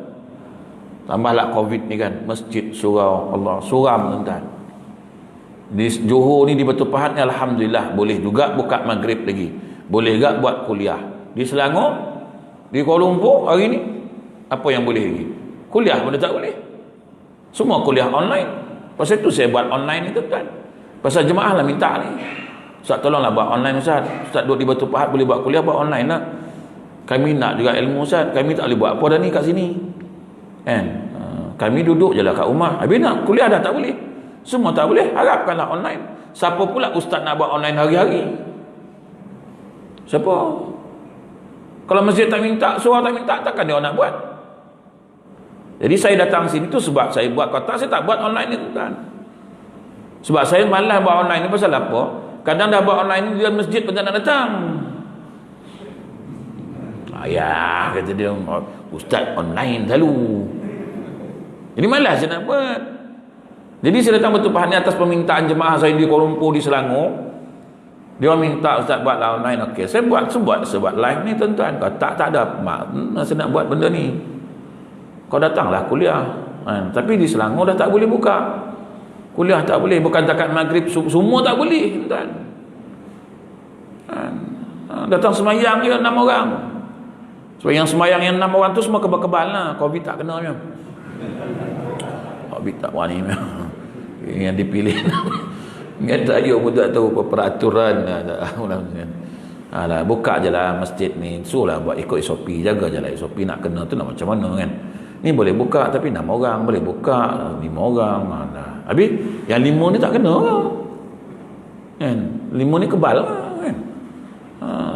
Tambahlah Covid ni kan, masjid surau Allah, suram tuan-tuan. Di Johor ni, di Batu Pahat ni alhamdulillah boleh juga buka maghrib lagi, boleh juga buat kuliah. Di Selangor, di Kuala Lumpur hari ni, apa yang boleh lagi? Kuliah pun tak boleh, semua kuliah online. Pasal itu saya buat online ni tuan-tuan. Pasal jemaah lah minta ni, Ustaz tolonglah buat online Ustaz. Ustaz duduk di Batu Pahat boleh buat kuliah, buat online lah. Kami nak juga ilmu Ustaz, kami tak boleh buat apa dah ni kat sini kami duduk je lah kat rumah. Habis nak kuliah dah tak boleh, semua tak boleh, harapkanlah online. Siapa pula Ustaz nak buat online hari-hari? Siapa? Kalau masjid tak minta, surau tak minta, takkan dia nak buat? Jadi saya datang sini tu sebab saya buat kotak, saya tak buat online ni tuan. Sebab saya malas buat online ni. Pasal apa? Kadang dah buat online ni, dia masjid pun tak nak datang. Ayah kata dia, Ustaz online selalu. Jadi malas saya nak buat. Jadi saya datang Batu Pahat ni atas permintaan jemaah saya di Kuala Lumpur, di Selangor. Dia minta Ustaz buatlah online. Okey, saya buat live ni tuan-tuan. Kalau tak ada saya nak buat benda ni, kau datanglah kuliah. Tapi di Selangor dah tak boleh buka kuliah, tak boleh. Bukan takat maghrib, semua tak boleh tuan. Datang semayang je 6 orang. Sebab yang semayang yang 6 orang tu semua kebal-kebal lah. Covid tak kena je. Covid tak berani yang dipilih. Ingat tak dia pun tak tahu peraturan. Alah, buka je lah masjid ni, suruhlah buat ikut SOP, jaga je lah SOP. Nak kena tu nak macam mana kan. Ni boleh buka tapi 6 orang, boleh buka 5 orang. Habis yang 5 ni tak kena kan, 5 ni kebal kan.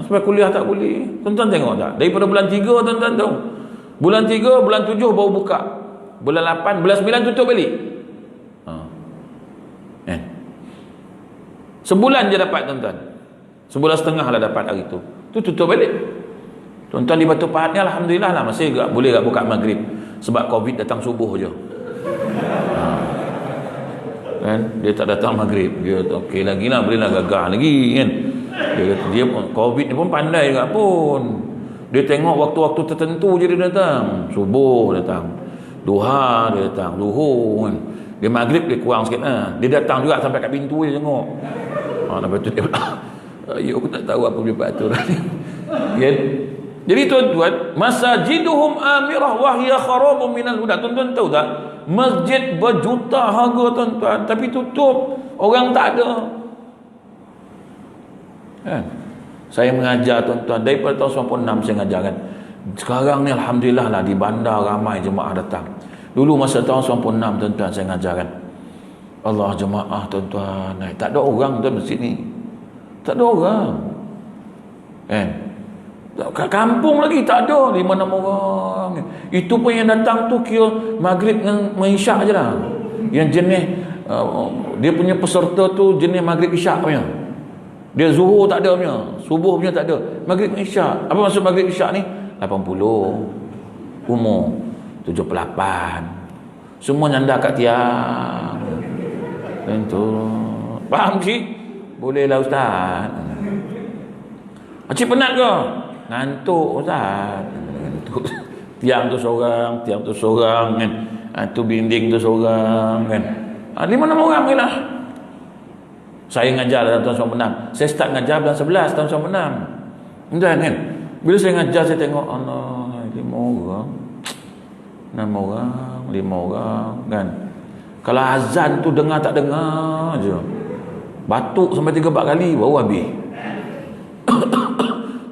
Sebab kuliah tak boleh. Tuan-tuan tengok tak, daripada bulan 3 tuan-tuan tahu, bulan 3, bulan 7 baru buka, bulan 8, bulan 9 tutup balik. Sebulan je dapat tuan-tuan, sebulan setengah lah dapat hari tu tutup balik. Tuan-tuan di Batu Pahat ni alhamdulillah lah masih boleh buka maghrib, sebab Covid datang subuh je. Kan dia tak datang maghrib, dia okey lagi lah, boleh lah gagah lagi kan. Dia Covid ni pun pandai juga pun, dia tengok waktu-waktu tertentu je dia datang. Subuh datang, duha dia datang, zuhur kan. Dia maghrib dia kurang sikit lah, dia datang juga sampai kat pintu je tengok. Lepas tu dia ayo aku tak tahu apa dia peraturan ni kan. Jadi tuan-tuan, masajiduhum amirah wa hiya kharabun minal huda. Tuan-tuan tahu tak, masjid berjuta harga tuan-tuan, tapi tutup, orang tak ada kan. Saya mengajar tuan-tuan daripada tahun 96 saya mengajar kan. Sekarang ni alhamdulillah lah di bandar ramai jemaah datang. Dulu masa tahun 96 tuan-tuan saya mengajar kan, Allah jemaah tuan-tuan, tak ada orang tuan masjid ni, tak ada orang kan. Kat kampung lagi tak ada 5-6 orang. Itu pun yang datang tu kira maghrib dengan isyak je lah. Yang jenis Dia punya peserta tu jenis maghrib isyak punya. Dia zuhur tak ada punya, subuh punya tak ada, maghrib isyak. Apa maksud maghrib isyak ni? 80, umur 78, semua nyanda kat tiang. Tentu faham cik? Boleh lah ustaz. Cik penat ke? Ngantuk ustaz. Ngantuk. Tiang tu seorang kan, tu binding tu seorang kan, 5-6 orang je lah. Saya ngajar dalam tahun 96. Saya start ngajar bulan 11 tahun 96. Dan kan, bila saya ngajar saya tengok Allah, 5 orang, 6 orang, 5 orang kan. Kalau azan tu dengar tak dengar je, batuk sampai 3-4 kali baru habis.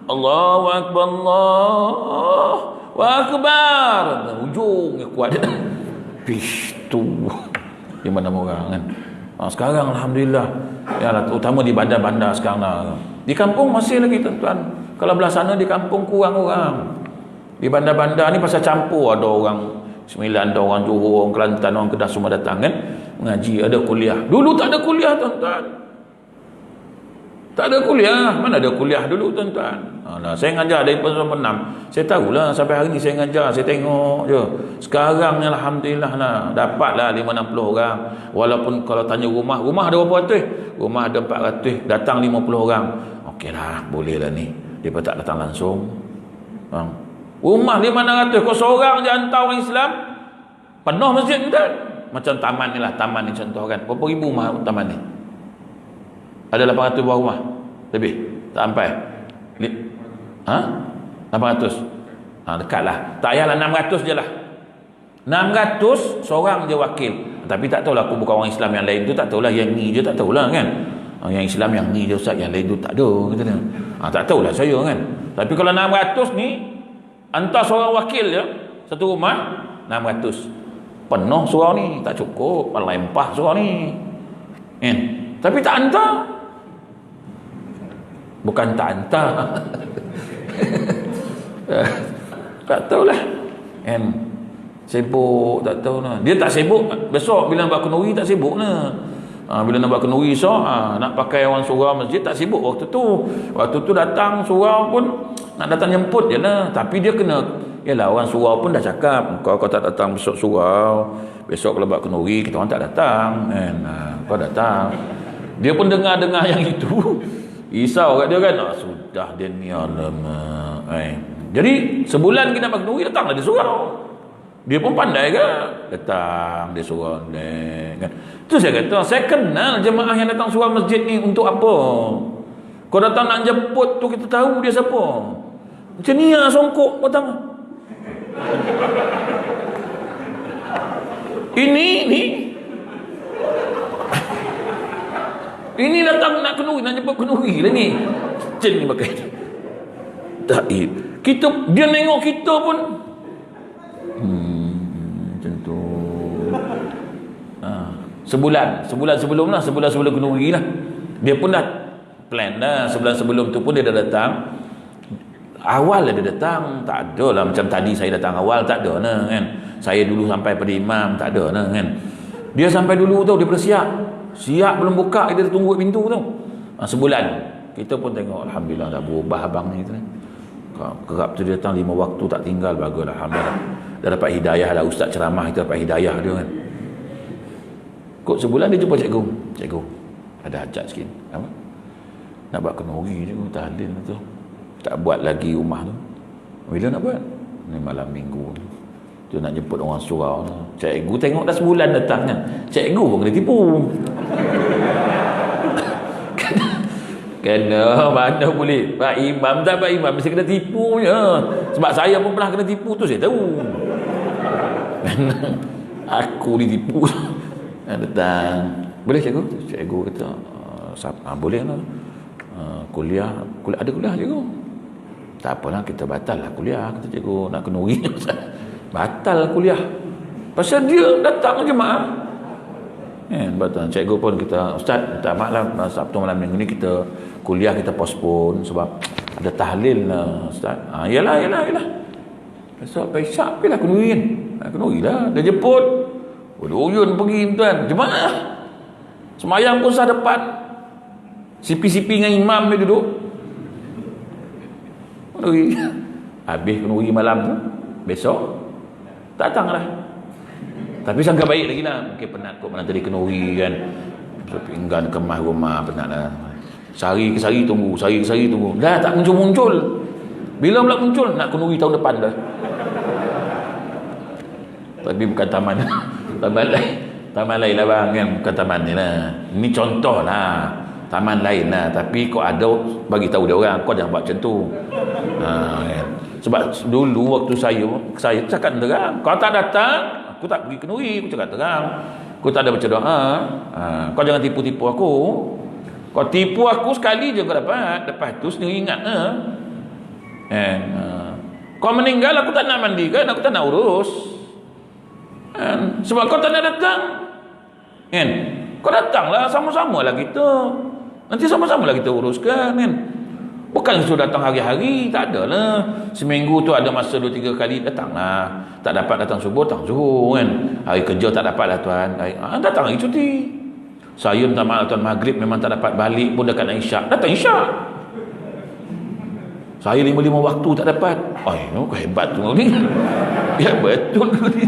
Allahu Akbar, Allahu Akbar. Ujung yang kuat. Pish tu 5-6 orang kan. Sekarang alhamdulillah, ya lah, terutama di bandar-bandar sekarang lah. Di kampung masih lagi tuan-tuan. Kalau belah sana di kampung kurang orang. Di bandar-bandar ni pasal campur, ada orang Sembilan, ada orang Johor, orang Kelantan, orang Kedah semua datang kan mengaji, ada kuliah. Dulu tak ada kuliah tuan-tuan. Tak ada kuliah. Mana ada kuliah dulu tuan-tuan? Saya ngajar dari tahun 96. Saya tahulah sampai hari ni saya ngajar, saya tengok je. Sekarang ni alhamdulillah lah, dapatlah 5-60 orang. Walaupun kalau tanya rumah ada berapa ratus? Rumah ada 400, datang 50 orang. Okeylah, boleh lah ni. Dia pun tak datang langsung. Rumah 500, kau seorang je hantar orang Islam, penuh masjid tuan. Macam taman ni lah, taman ni contohkan. Berapa ribu rumah taman ni? Ada 800 buah rumah lebih, tak sampai 800. Dekat lah, tak payahlah 600 je lah. 600 seorang je wakil. Tapi tak tahulah, aku bukan orang Islam yang lain tu, tak tahulah, yang ni je tak tahulah kan. Yang Islam yang ni je ustaz, yang lain tu tak ada katanya. Tak tahulah saya kan. Tapi kalau 600 ni hantar seorang wakil je satu rumah, 600 penuh surau ni, tak cukup, lempah surau ni kan. Tapi tak hantar, bukan tak hantar. Tak tahulah kan, sibuk tak tahu lah. Dia tak sibuk, besok bila nak buat kenduri tak sibuk lah. Bila nak buat kenduri esok, nak pakai orang surau masjid tak sibuk waktu tu datang surau pun nak datang jemput je lah. Tapi dia kena, yalah, orang surau pun dah cakap, kau tak datang besok surau, besok kalau buat kenduri kita orang tak datang kan. Kau datang. Dia pun dengar yang itu, risau kat dia kan. Sudah dia ni, alamak. Jadi sebulan kita buat kenduri, datanglah dia surau. Dia pun pandai ke? Datang dia surau kan. Tu saya kata, saya kenal jemaah yang datang surau masjid ni untuk apa. Kau datang nak jemput tu, kita tahu dia siapa. Macam ni lah songkok pertama. Ini datang nak kenduri, nak jemput kenduri lah ni. Macam ni pakai. Taib. Dia nengok kita pun macam tu. Sebulan sebelum lah, sebulan sebelum kenduri lah, dia pun dah plan dah. Sebulan sebelum tu pun dia dah datang. Awal dia datang, tak ada lah macam tadi saya datang awal, tak ada nah kan. Saya dulu sampai pada imam, tak ada nah kan. Dia sampai dulu tau, dia bersiap belum buka, dia tunggu pintu tu. Sebulan kita pun tengok, alhamdulillah dah berubah abang ni tu kan. Kerap tu dia datang 5 waktu tak tinggal, baguslah, alhamdulillah. Dah dapat hidayah dah, ustaz ceramah kita dapat hidayah dia kan. Kok sebulan dia jumpa cikgu ada hajat sikit, apa nak buat kenduri je, tahlil tu tak buat lagi rumah tu. Bila nak buat ni? Malam minggu tu nak jemput orang surau tu. Cikgu tengok dah sebulan datang kan, cikgu pun kena tipu. Kena mana boleh Pak Imam mesti kena tipu je. Sebab saya pun pernah kena tipu tu, saya tahu. Aku ditipu. Datang, boleh cikgu? Cikgu kata boleh lah. Kuliah ada kuliah cikgu. Tak apalah, kita batal lah kuliah, kata cikgu. Nak kenduri batal kuliah pasal dia datang jemaah batal. Cikgu pun kita, ustaz minta maaf lah, Sabtu malam minggu ni kita kuliah kita postpone sebab ada tahlil lah ustaz. Yalah besok Isyak pergilah kenduri kan. Kenduri lah, dia jemput Uyun pergi tuan, jemaah Semayang pun sah depan. Sipi-sipi dengan imam dia duduk. Kenduri. Habis kenduri malam tu, besok datanglah. Tapi sangka baik lagi lah. Mungkin penat kot mana tadi kenduri kan. Pinggan kemas rumah penat lah. Sehari ke sehari tunggu, sehari ke sehari tunggu. Dah tak muncul-muncul. Bila pula muncul? Nak kenduri tahun depan dah. Tapi bukan taman. Taman lain lah bang kan. Bukan taman ni lah. Ini contoh lah. Taman lain lah. Tapi kau ada, bagi tahu dia orang, kau jangan buat macam tu. Kan. Sebab dulu waktu saya cakap terang, kau tak datang, aku tak pergi kenduri. Aku cakap terang, aku tak ada baca doa. Kau jangan tipu-tipu aku. Kau tipu aku sekali je kau dapat. Lepas tu sendiri ingat kan. Kau meninggal aku tak nak mandi kan, aku tak nak urus kan? Sebab kau tak nak datang kan. Kau datanglah, sama-sama lah kita. Nanti sama-sama lah kita uruskan kan. Bukan suruh datang hari-hari. Tak ada lah. Seminggu tu ada masa 2-3 kali datanglah. Tak dapat datang subuh, datang zuhur kan. Hari kerja tak dapat lah tuan. Datang hari cuti. Saya minta maaf tuan, maghrib memang tak dapat balik pun dekat nak isyak. Datang isyak. Saya 5 waktu tak dapat. Kau hebat tu kau ni. Biar betul kau ni.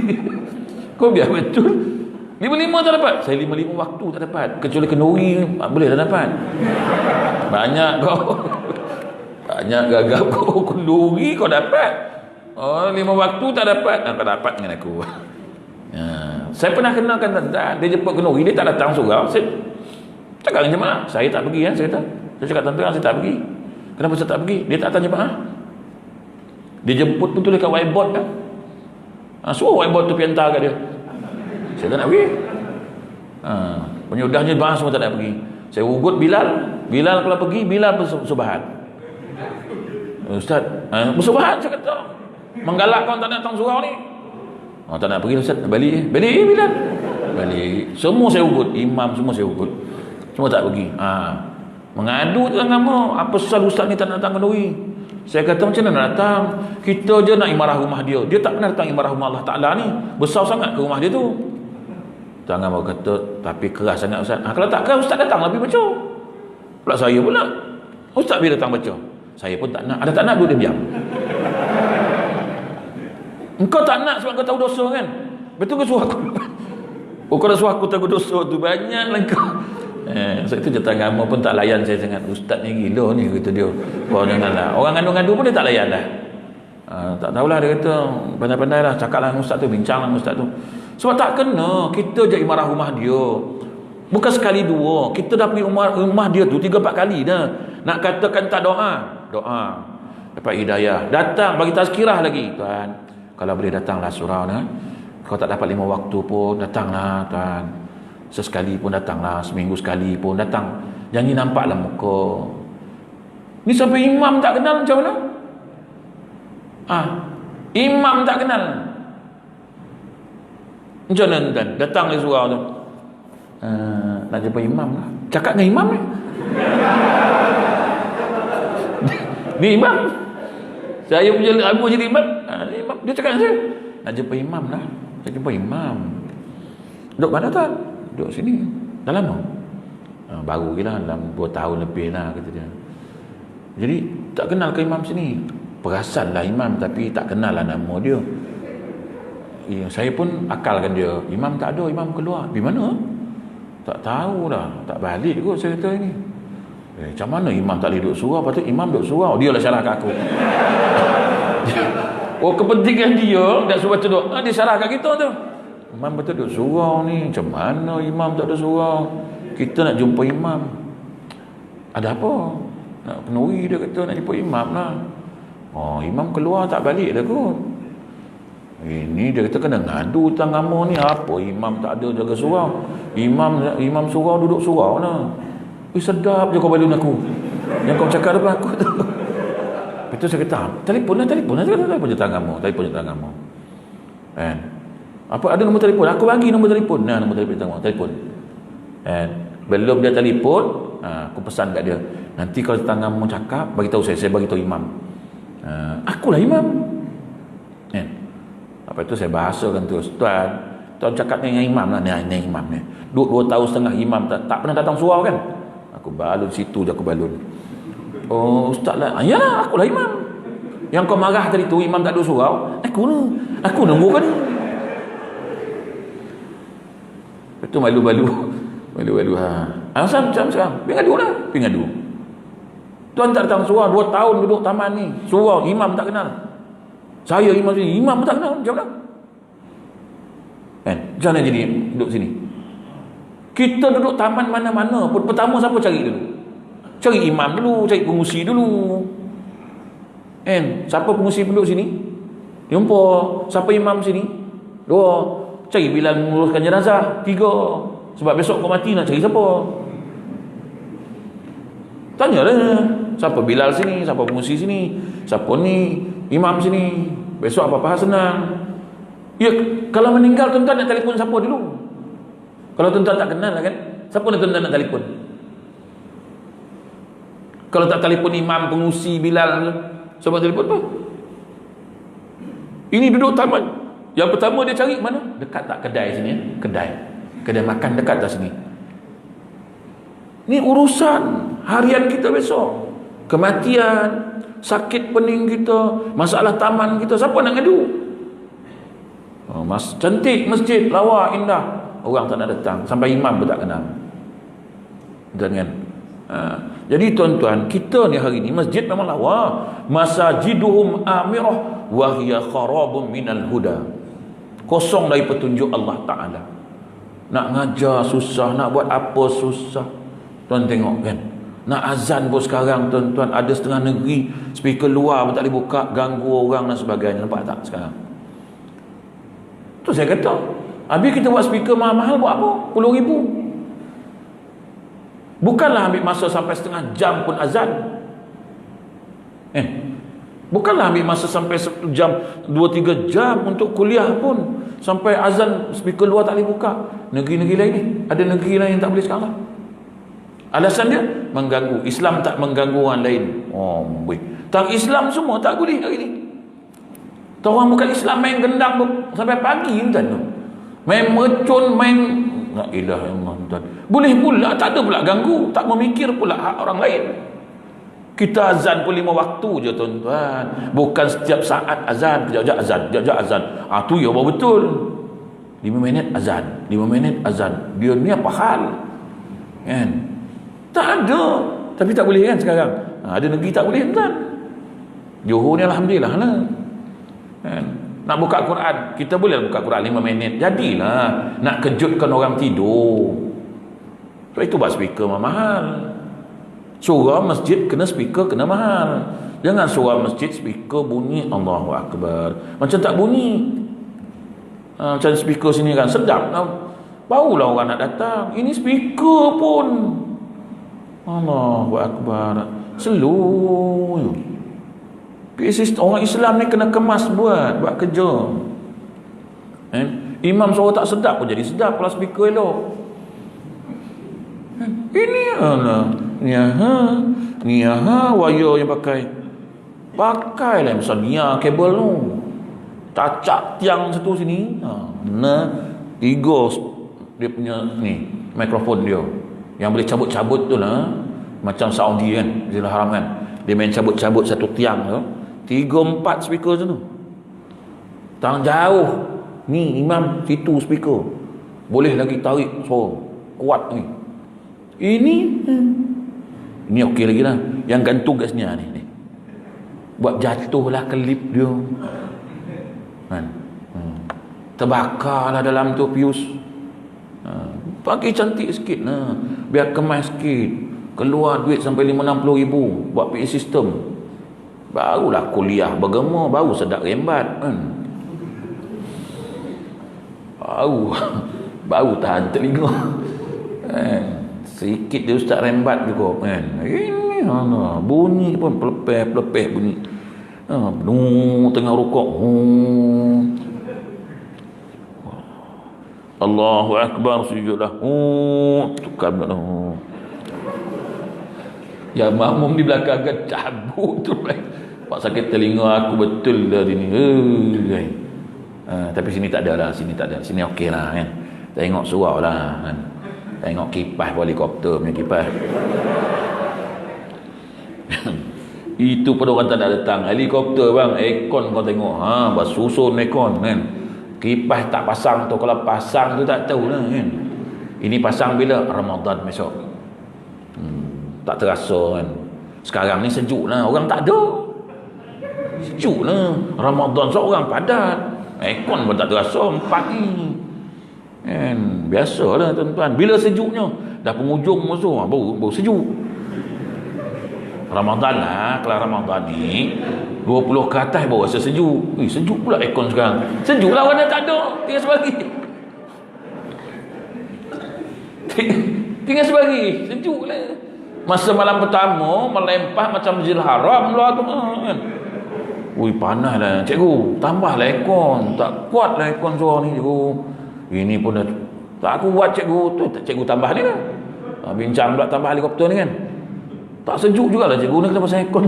Kau biar betul. 5 tak dapat. Saya 5 waktu tak dapat. Kecuali kenduri boleh tak dapat. Banyak kau. Banyak gagap kau. Kenduri kau dapat. 5 waktu tak dapat. Kau dapat dengan aku. Saya pernah kenalkan tuan-tuan. Dia jemput kenduri, dia tak datang surau. Saya cakap dengan jemaah, saya tak pergi kan. Saya cakap tuan-tuan, saya tak pergi. Kenapa saya tak pergi? Dia tak datang jemaah. Dia jemput pun tulis kat whiteboard kan. Suruh whiteboard tu pergi hantar kat dia. Saya tak nak pergi. Penyudahnya bahas semua tak nak pergi. Saya ugut Bilal. Bilal kalau pergi, Bilal bersubahat. Ustaz, bersubahat saya kata. Menggalak kau tak nak datang surau ni. Tak nak pergi Ustaz, balik Bilal. Balik. Semua saya ugut. Imam semua saya ugut. Semua tak pergi. Mengadu dengan agama. Apa susah Ustaz ni tak nak datang kenduri? Saya kata macam mana nak datang? Kita je nak imarah rumah dia. Dia tak pernah datang imarah rumah Allah Ta'ala ni. Besar sangat ke rumah dia tu. Tangan baru kata, tapi keras sangat Ustaz. Kalau tak keras, Ustaz datang lebih baca. Pula saya pula. Ustaz bila datang baca. Saya pun tak nak. Ada tak nak, duduk diam. Engkau tak nak sebab kau tahu dosa kan? Betul ke suruh aku? Kau dah suruh aku tahu dosa tu. Banyaklah kau. Sebab itu jatuh agama pun tak layan saya sangat. Ustaz ni gila ni, kata dia. Janganlah. Orang ngadu-ngadu pun dia tak layan lah. Tak tahulah, dia kata pandai-pandai lah, cakap lah dengan Ustaz tu, bincang lah dengan Ustaz tu. Sebab tak kena. Kita je imarah rumah dia. Bukan sekali dua. Kita dah pergi rumah dia tu 3-4 kali dah. Nak katakan tak doa. Dapat hidayah. Datang bagi tazkirah lagi. Tuan, kalau boleh datanglah surau ni. Kau tak dapat 5 waktu pun, datanglah tuan. Sesekali pun datanglah, seminggu sekali pun datang. Jangan nampaklah muka. Ni sampai imam tak kenal macam mana? Imam tak kenal. Macam mana tuan? Datang di surau tu. Nak jumpa imam lah. Cakap dengan imam ni. Ni imam. Saya punya abu jadi imam. Imam. Dia cakap dengan saya, nak jumpa imam lah. Saya jumpa imam. Duduk mana tuan? Duduk sini. Dah lama? Baru je lah, dalam 2 tahun lebih lah, kata dia. Jadi tak kenal ke imam sini. Perasan lah imam, tapi tak kenal lah nama dia. Saya pun akalkan dia. Imam tak ada, imam keluar. Di mana? Tak tahu dah. Tak balik kot saya kata ni. Macam mana imam tak boleh duduk surau? Patut imam duduk surau. Dia lah syarah kat aku. Kepentingan dia tak suruh baca doa, dia syarah kat kita tu. Imam betul duduk surau ni. Macam mana imam tak ada surau? Kita nak jumpa imam. Ada apa? Nak penuhi, dia kata nak jumpa imam lah. Imam keluar tak balik dah kot. Ini dia kata kena ngadu tentang agama ni. Apa imam tak ada jaga surau? Imam surau duduk surau lah. Sedap je kau balun aku. Yang kau cakap depan aku tu. Itu saya kata, telefon lah. Telefon je agama. Kan? Apa ada nombor telefon? Aku bagi nombor telefon. Nombor telefon. Belum dia telefon, aku pesan kat dia. Nanti kalau tanganmu cakap, bagi tahu saya bagi tahu imam. Akulah imam. Apa itu saya bahasakan terus, tuan, Tuan cakap dengan imam lah, ni imam ni. Duduk 2 tahun setengah imam tak pernah datang surau kan. Aku balun situ je aku balun. Oh ustaz lah. Ya akulah imam. Yang kau marah tadi tu imam tak ada surau. Aku nunggu kan. Itu malu-malu ha. Asal macam sekarang. Pergi ngadu. Tuan tak datang surau 2 tahun duduk taman ni. Surau imam tak kenal. Saya imam sini, imam pun tak kenal. Macam mana? Jangan jadi duduk sini. Kita duduk taman mana-mana pun pertama siapa cari dulu? Cari imam dulu, cari pengusi dulu. Siapa pengusi duduk sini? Jumpa. Siapa imam sini? 2. Cari Bilal menguruskan jenazah. 3. Sebab besok kau mati nak cari siapa? Tanyalah. Siapa Bilal sini? Siapa pengusi sini? Siapa ni? Imam sini. Besok apa-apa senang. Ya, kalau meninggal tuan-tuan nak telefon siapa dulu? Kalau tuan-tuan tak kenal lah kan, siapa tuan-tuan nak telefon? Kalau tak telefon imam, pengusi, Bilal, siapa telefon tu? Ini duduk taman. Yang pertama dia cari mana? Dekat tak kedai sini? Kedai makan dekat tak sini? Ni urusan harian kita besok. Kematian, sakit pening kita, masalah taman kita, siapa nak ngadu? Cantik masjid, lawa, indah, orang tak nak datang, sampai imam pun tak kenal. Dan kan? Jadi tuan-tuan, kita ni hari ni masjid memang lawa. Masajiduhum amirah wa hiya kharabun minal huda. Kosong dari petunjuk Allah Ta'ala. Nak ngajar susah, nak buat apa susah. Tuan tengok kan, nak azan pun sekarang tuan-tuan, ada setengah negeri speaker luar pun tak boleh buka, ganggu orang dan sebagainya. Nampak tak sekarang? Tu saya kata, habis kita buat speaker mahal-mahal buat apa? 10,000. Bukanlah ambil masa sampai setengah jam pun azan. Bukanlah ambil masa sampai 1 jam, 2-3 jam untuk kuliah pun. Sampai azan speaker luar tak boleh buka. Negeri-negeri lain ni, ada negeri lain yang tak boleh sekarang. Alasan dia mengganggu. Islam tak mengganggu orang lain. Tak Islam semua tak boleh hari ni. Orang bukan Islam main gendang sampai pagi tuan. Main mercun, main la ilaha illallah tuan. Boleh pula, tak ada pula ganggu, tak memikir pula hak orang lain. Kita azan pun 5 waktu je tuan-tuan. Bukan setiap saat azan, kejap-kejap azan. Tu ya betul. 5 minit azan, 5 minit azan. Dia ni apa hal? Kan? Tak ada. Tapi tak boleh kan sekarang? Ada negeri tak boleh tuan. Johor ni alhamdulillah lah. Nak buka Quran, kita boleh buka Quran 5 minit. Jadilah nak kejutkan orang tidur. Sebab itu buat speaker mahal. Surah masjid kena speaker kena mahal. Jangan surah masjid speaker bunyi Allahu Akbar, macam tak bunyi. Macam speaker sini kan sedap, barulah orang nak datang. Ini speaker pun Allahu Akbar, slow. Orang Islam ni kena kemas buat kerja. Imam suara tak sedap pun jadi sedap kalau speaker elok. Ini wire yang pakailah misalnya kabel tu, tacak tiang satu sini, 3 dia punya ni mikrofon dia yang boleh cabut-cabut tu lah, macam Saudi kan, Masjidil Haram kan, dia main cabut-cabut satu tiang tu, 3-4 speaker tu. Tang jauh ni imam situ speaker, boleh lagi tarik suara kuat ni. Ini okey lagi lah. Yang gantung kat sini ni. Buat jatuhlah klip dia. Terbakarlah dalam tu fuse. Pakai cantik sikit lah. Biar kemas sikit. Keluar duit sampai 5-60 ribu buat PA system. Barulah kuliah bergema, baru sedap rembat baru tahan telinga. Sikit dia ustaz rembat juga kan. Ini bunyi pun pelepeh bunyi. Tengah rukuk. Allahu Akbar, sujudlah. Tukar pula. Ya makmum di belakang agak cabut tu. Pak sakit telinga aku betul dari ni. Tapi sini tak ada lah, sini tak ada. Sini okey lah kan. Tengok surau lah kan. Tengok kipas helikopter punya kipas. Itu pun orang tak nak datang. Helikopter bang, aircon kau tengok. Bersusun aircon kan. Kipas tak pasang tu, kalau pasang tu tak tahu lah kan. Ini pasang bila? Ramadan besok. Tak terasa kan. Sekarang ni sejuk lah, orang tak ada. Sejuk lah. Ramadan seorang padat. Aircon pun tak terasa 4 ni. Kan? Biasalah tuan-tuan. Bila sejuknya? Dah penghujung musuh, baru sejuk. Ramadan lah, kalau Ramadan ni 20 ke atas baru rasa sejuk. Sejuk pula aircon sekarang. Sejuk lah orang dah tak ada. Tinggal sebagi. Tinggal sebagi. Sejuk lah. Masa malam pertama melempah macam Masjidil Haram lah tu kan. Panas lah cikgu. Tambah lah aircon. Tak kuat lah aircon suara ni cikgu. Ini pun dah tak aku buat cikgu tu. Cikgu tambah ni lah. Bincang pula tambah helikopter ni kan. Tak sejuk jugalah cikgu ni kena pasal aircon.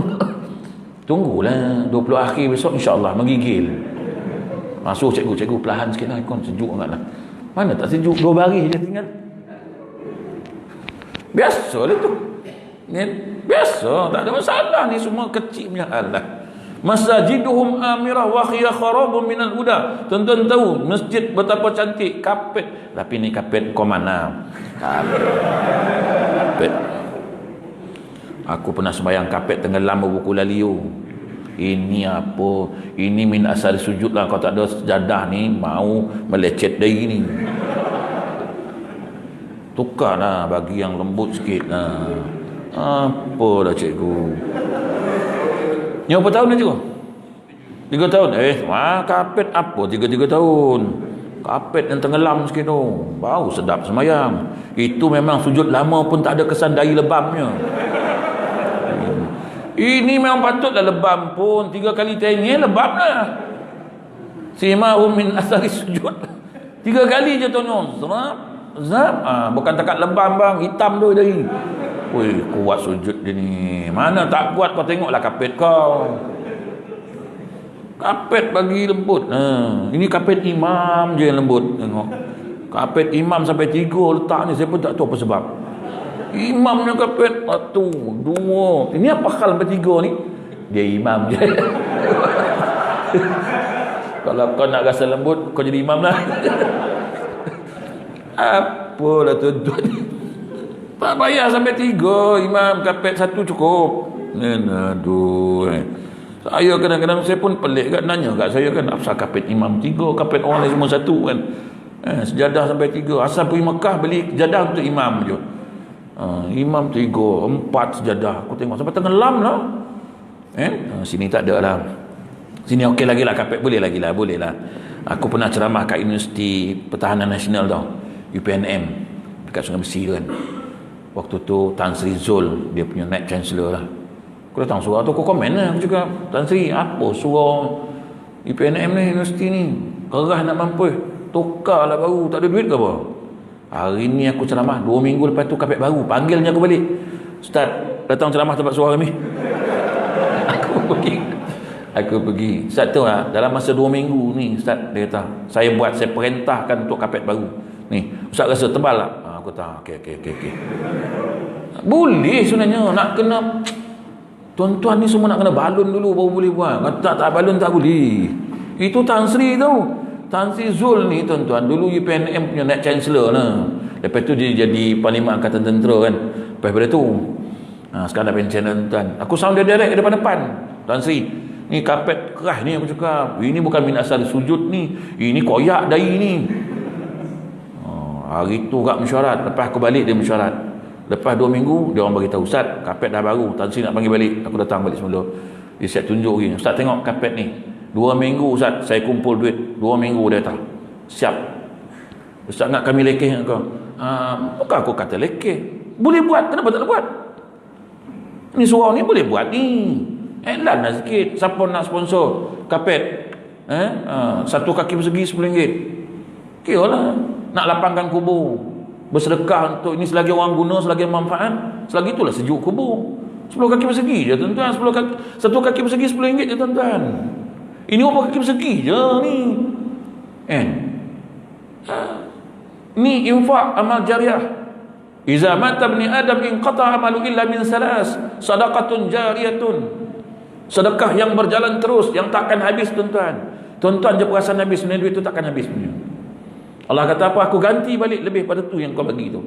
Tunggulah 20 akhir besok insyaAllah menggigil. Masuk cikgu perlahan sikit lah aircon. Sejuk sangat lah. Mana tak sejuk, 2 baris je tinggal. Biasa lah tu ni. Biasa, tak ada masalah ni, semua kecil punya hal lah. Masajiduhum amirah wa khiya kharabun minal huda. Tuan-tuan tahu masjid betapa cantik, kapet. Tapi ni kapet kau mana? Kapet. Aku pernah sembahyang kapet tenggelam buku laliu. Ini apa? Ini min asal sujud lah. Kau tak ada sejadah ni, mau melecet dari ni. Tukarlah, bagi yang lembut sikit lah. Apa dah cikgu? Ni berapa tahun dah cikgu? 3 tahun? Kapet apa 3 tahun? Kapet yang tenggelam sikit tu. Bau sedap semayang. Itu memang sujud lama pun tak ada kesan dari lebamnya. Ini memang patutlah lebam pun. 3 kali tengih lebam lah. Simahum min asari sujud. 3 kali je tonong. Zap. Bukan takat lebam bang. Hitam tu dari. Kuat sujud dia ni. Mana tak kuat kau tengoklah kapet kau. Kapet bagi lembut. Ini kapet imam je yang lembut. Tengok. Kapet imam sampai 3 letak ni. Saya pun tak tahu apa sebab. Imamnya kapet 1, 2. Ini apa hal sampai 3 ni? Dia imam je. Kalau kau nak rasa lembut, kau jadi imam lah. Apalah tuan-tuan. Tak payah sampai 3 imam, kapet 1 cukup. Aduh. Saya kadang-kadang saya pun pelik kan, nanya kat saya kan, asal kapet imam 3, kapet orang lain semua 1 kan. Sejadah sampai 3. Asal pergi Mekah beli sejadah untuk imam je. Imam 3, 4 sejadah. Aku tengok sampai tenggelam lah. Sini tak ada lah. Sini okey lagi lah kapet, boleh lagi lah, boleh lah. Aku pernah ceramah kat Universiti Pertahanan Nasional tau, UPNM, dekat Sungai Besi kan. Waktu tu Tan Sri Zul, dia punya Naib Chancellor lah. Aku datang surau tu, aku komen lah. Aku cakap, Tan Sri, apa surau UPNM ni, universiti ni? Kerah nak mampu. Tukar lah baru, tak ada duit ke apa? Hari ni aku ceramah, 2 minggu lepas tu kapet baru. Panggilnya aku balik. Ustaz, datang ceramah tempat surau kami. Aku pergi. Ustaz tu lah, dalam masa 2 minggu ni, Ustaz, dia kata, saya perintahkan untuk kapet baru. Ni, Ustaz rasa tebal tak? Aku kata, okey. Boleh sebenarnya, nak kena, tuan-tuan ni semua nak kena balun dulu baru boleh buat. Kata tak balun tak boleh. Itu Tan Sri tu. Tan Sri Zul ni tuan-tuan, dulu UPNM punya Naib Chancellor lah. Lepas tu dia jadi Panglima Angkatan Tentera kan. Lepas daripada tu, sekarang dah pension tuan-tuan. Aku sound dia direct ke depan-depan. Tan Sri, ni kapet kerah ni aku cakap. Ini bukan min asal sujud ni. Ini koyak dari ni. Hari tu kat mesyuarat. Lepas aku balik dia mesyuarat. Lepas 2 minggu dia orang beritahu, Ustaz, kapet dah baru. Tan Sri nak panggil balik. Aku datang balik semula. Dia siap tunjuk lagi. Ustaz tengok kapet ni. 2 minggu Ustaz saya kumpul duit. 2 minggu dia datang. Siap. Ustaz nak kami lekeh kau? Bukan aku kata lekeh. Boleh buat. Kenapa tak buat? Ni surau ni boleh buat ni. Elan lah sikit. Siapa nak sponsor kapet? Satu kaki persegi RM10. Kira lah. Nak lapangkan kubur. Bersedekah untuk ini, selagi orang guna, selagi manfaat. Selagi itulah sejuk kubur. 10 kaki persegi je tuan-tuan. Satu kaki persegi RM10 je tuan-tuan. Ini berapa kaki persegi je ni. Kan? Ni infak amal jariah. Iza mata ibni Adam inqata amalu illa min salas, sadaqatun jariyatun. Sedekah yang berjalan terus, yang takkan habis tuan-tuan. Tuan-tuan je perasan habis, sebenarnya duit tu takkan habis punya. Allah kata apa? Aku ganti balik lebih pada tu yang kau bagi tu.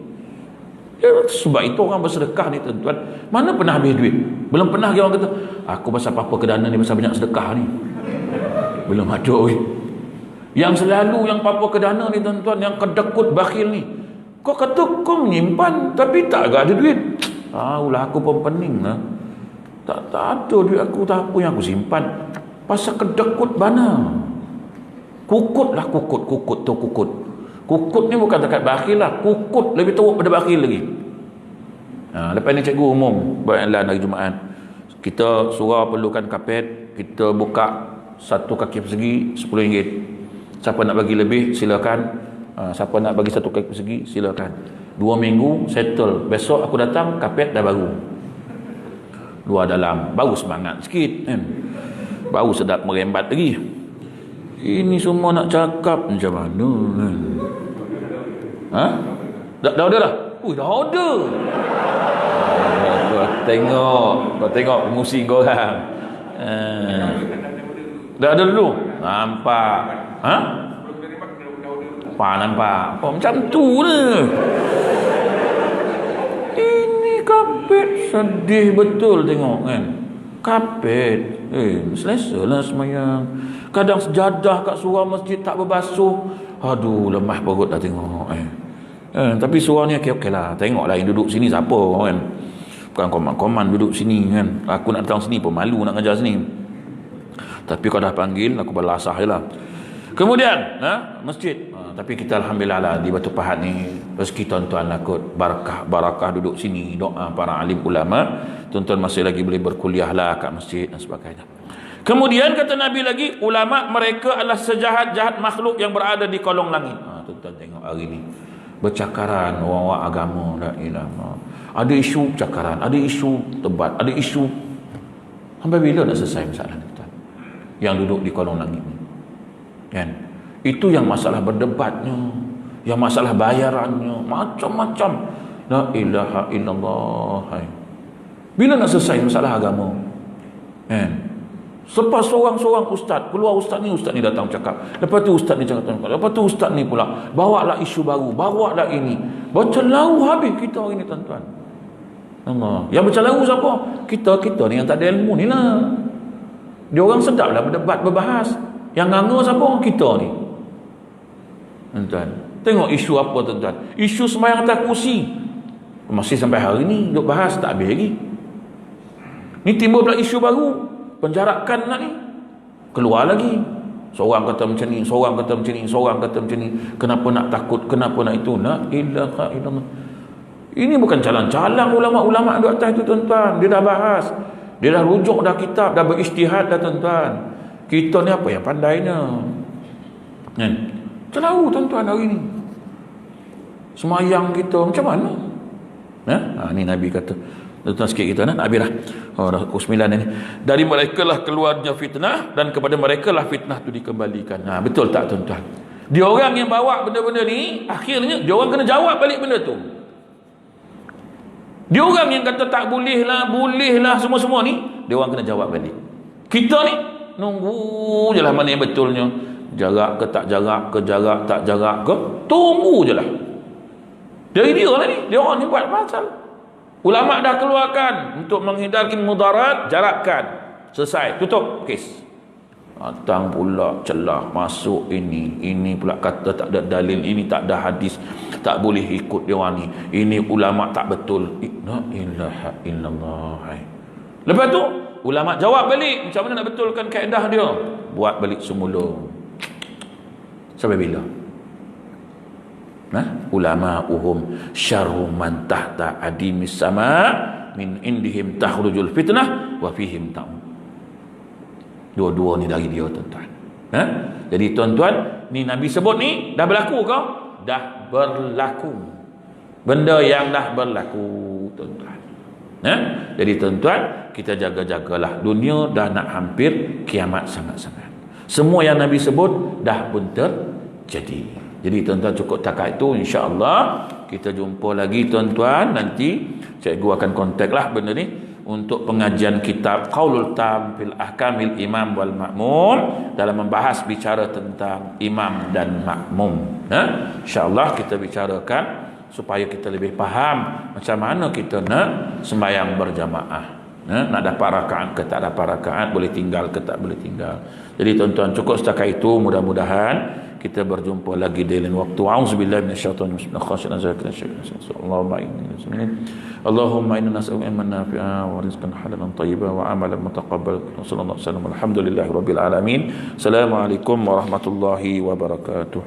Ya, sebab itu orang bersedekah ni tuan-tuan, mana pernah habis duit? Belum pernah orang kata, aku pasal apa ke dana ni, pasal banyak sedekah ni. Belum ada weh. Yang selalu yang apa ke dana ni tuan-tuan, yang kedekut bakhil ni, kau kata kau menyimpan tapi tak ada duit. Ulah aku pun pening lah. Tak ada duit aku, tak apa yang aku simpan. Pasal kedekut bana. Kukut lah, kukut tu kukut. Kukut ni bukan dekat bakhil lah, kukut lebih teruk pada bakhil lagi. Lepas ni cikgu umum baiklah hari Jumaat, kita surau perlukan kapet, kita buka satu kaki persegi RM10. Siapa nak bagi lebih silakan, siapa nak bagi satu kaki persegi silakan. 2 minggu settle, besok aku datang kapet dah baru, luar dalam, baru semangat sikit kan? Baru sedap merembat lagi. Ini semua nak cakap macam mana kan? Dah ada dah? Dah ada. Kau tengok emosi kau orang. Dah ada dulu? Nampak? Nampak? Macam tu lah. Ini kapet sedih betul tengok kan? Kapet selesa lah semayang. Kadang sejadah kat surau masjid tak berbasuh, aduh lemah perut dah tengok tapi surau ni okey lah. Tengoklah yang duduk sini siapa kan, bukan koman-koman duduk sini kan. Aku nak datang sini pun malu nak ngajar sini, tapi kau dah panggil aku belasah je lah. Kemudian masjid, tapi kita alhamdulillah lah di Batu Pahat ni rezeki tuan-tuan lah kot, barakah duduk sini, doa para alim ulama, tuan-tuan masih lagi boleh berkuliah lah kat masjid dan sebagainya. Kemudian kata Nabi lagi, ulama mereka adalah sejahat-jahat makhluk yang berada di kolong langit. Tuan-tuan tengok hari ni bercakaran orang-orang agama, la ilaha, ada isu bercakaran, ada isu debat, ada isu. Sampai bila nak selesai masalah ni tuan yang duduk di kolong langit ni kan? Itu yang masalah berdebatnya, yang masalah bayarannya, macam-macam. La ilaha illallah. Bila nak selesai masalah agama kan? Selepas seorang-seorang ustaz keluar, ustaz ni datang cakap, lepas tu ustaz ni cakap, lepas tu ustaz ni pula bawa lah isu baru, bawa lah ini, bercelau habis kita hari ni tuan-tuan. Allah, yang bercelau siapa? Kita ni yang tak ada ilmu ni lah. Dia orang sedap lah berdebat, berbahas. Yang nganga siapa? Kita ni tuan-tuan. Tengok isu apa tuan-tuan, isu sembahyang atas kursi masih sampai hari ni duk bahas, tak habis lagi. Ni timbul pula isu baru, penjarakan nak ni keluar lagi. Seorang kata macam ni, seorang kata macam ni, seorang kata macam ni. Kenapa nak takut, kenapa nak itu? La ilaha illallah. Ini bukan calang-calang ulama-ulama di atas itu tuan-tuan. Dia dah bahas, dia dah rujuk dah kitab, dah berijtihad dah tuan-tuan. Kita ni apa yang pandainya kan? Celau tuan-tuan hari ni. Semayang kita macam mana? Ni Nabi kata, tuan sikit kita nak habis dah. Dah pukul 9 ni. Dari mereka lah keluarnya fitnah, dan kepada mereka lah fitnah tu dikembalikan. Betul tak tuan-tuan? Dia orang yang bawa benda-benda ni, akhirnya dia orang kena jawab balik benda tu. Dia orang yang kata tak boleh lah semua-semua ni, dia orang kena jawab balik. Kita ni nunggu je lah mana yang betulnya. Jarak ke tak jarak ke, jarak tak jarak ke, tunggu je lah. Dari dia lah ni, dia orang ni buat pasal. Ulama dah keluarkan untuk menghindarkan mudarat, jarakkan, selesai, tutup kes. Datang pula celah masuk ini pula kata tak ada dalil, ini tak ada hadis, tak boleh ikut dia orang ni, ini ulama tak betul. La ilaha illallah. Lepas tu ulama jawab balik macam mana nak betulkan kaedah dia, buat balik semula. Sampai bila? Ulama syarru man tahta adimis sama min indihim takhrujul fitnah wa fihim ta'um. Dua-dua ni dari dia tuan-tuan. Jadi tuan-tuan, ni Nabi sebut ni dah berlaku ke? Dah berlaku. Benda yang dah berlaku tuan-tuan. Jadi tuan-tuan, kita jaga-jagalah. Dunia dah nak hampir kiamat sangat-sangat. Semua yang Nabi sebut dah pun Jadi tuan-tuan cukup takat itu, insya-Allah kita jumpa lagi tuan-tuan. Nanti cikgu akan kontak lah benda ni untuk pengajian kitab Qaulul Tam fil Ahkamil Imam wal Ma'mum, dalam membahas bicara tentang imam dan makmum. Insya-Allah kita bicarakan supaya kita lebih faham macam mana kita nak sembahyang berjamaah. Nak dapat rakaat ke tak dapat rakaat, boleh tinggal ke tak boleh tinggal. Jadi tuan-tuan cukup setakat itu. Mudah-mudahan kita berjumpa lagi di lain waktu. Auzubillahi minasyaitonir rajim. Allahumma inna nas'aluka ilman nafi'an wa rizqan halalan thayyiban wa amalan mutaqabbalan. Sallallahu alaihi wasallam. Alhamdulillahirabbil alamin. Assalamualaikum warahmatullahi wabarakatuh.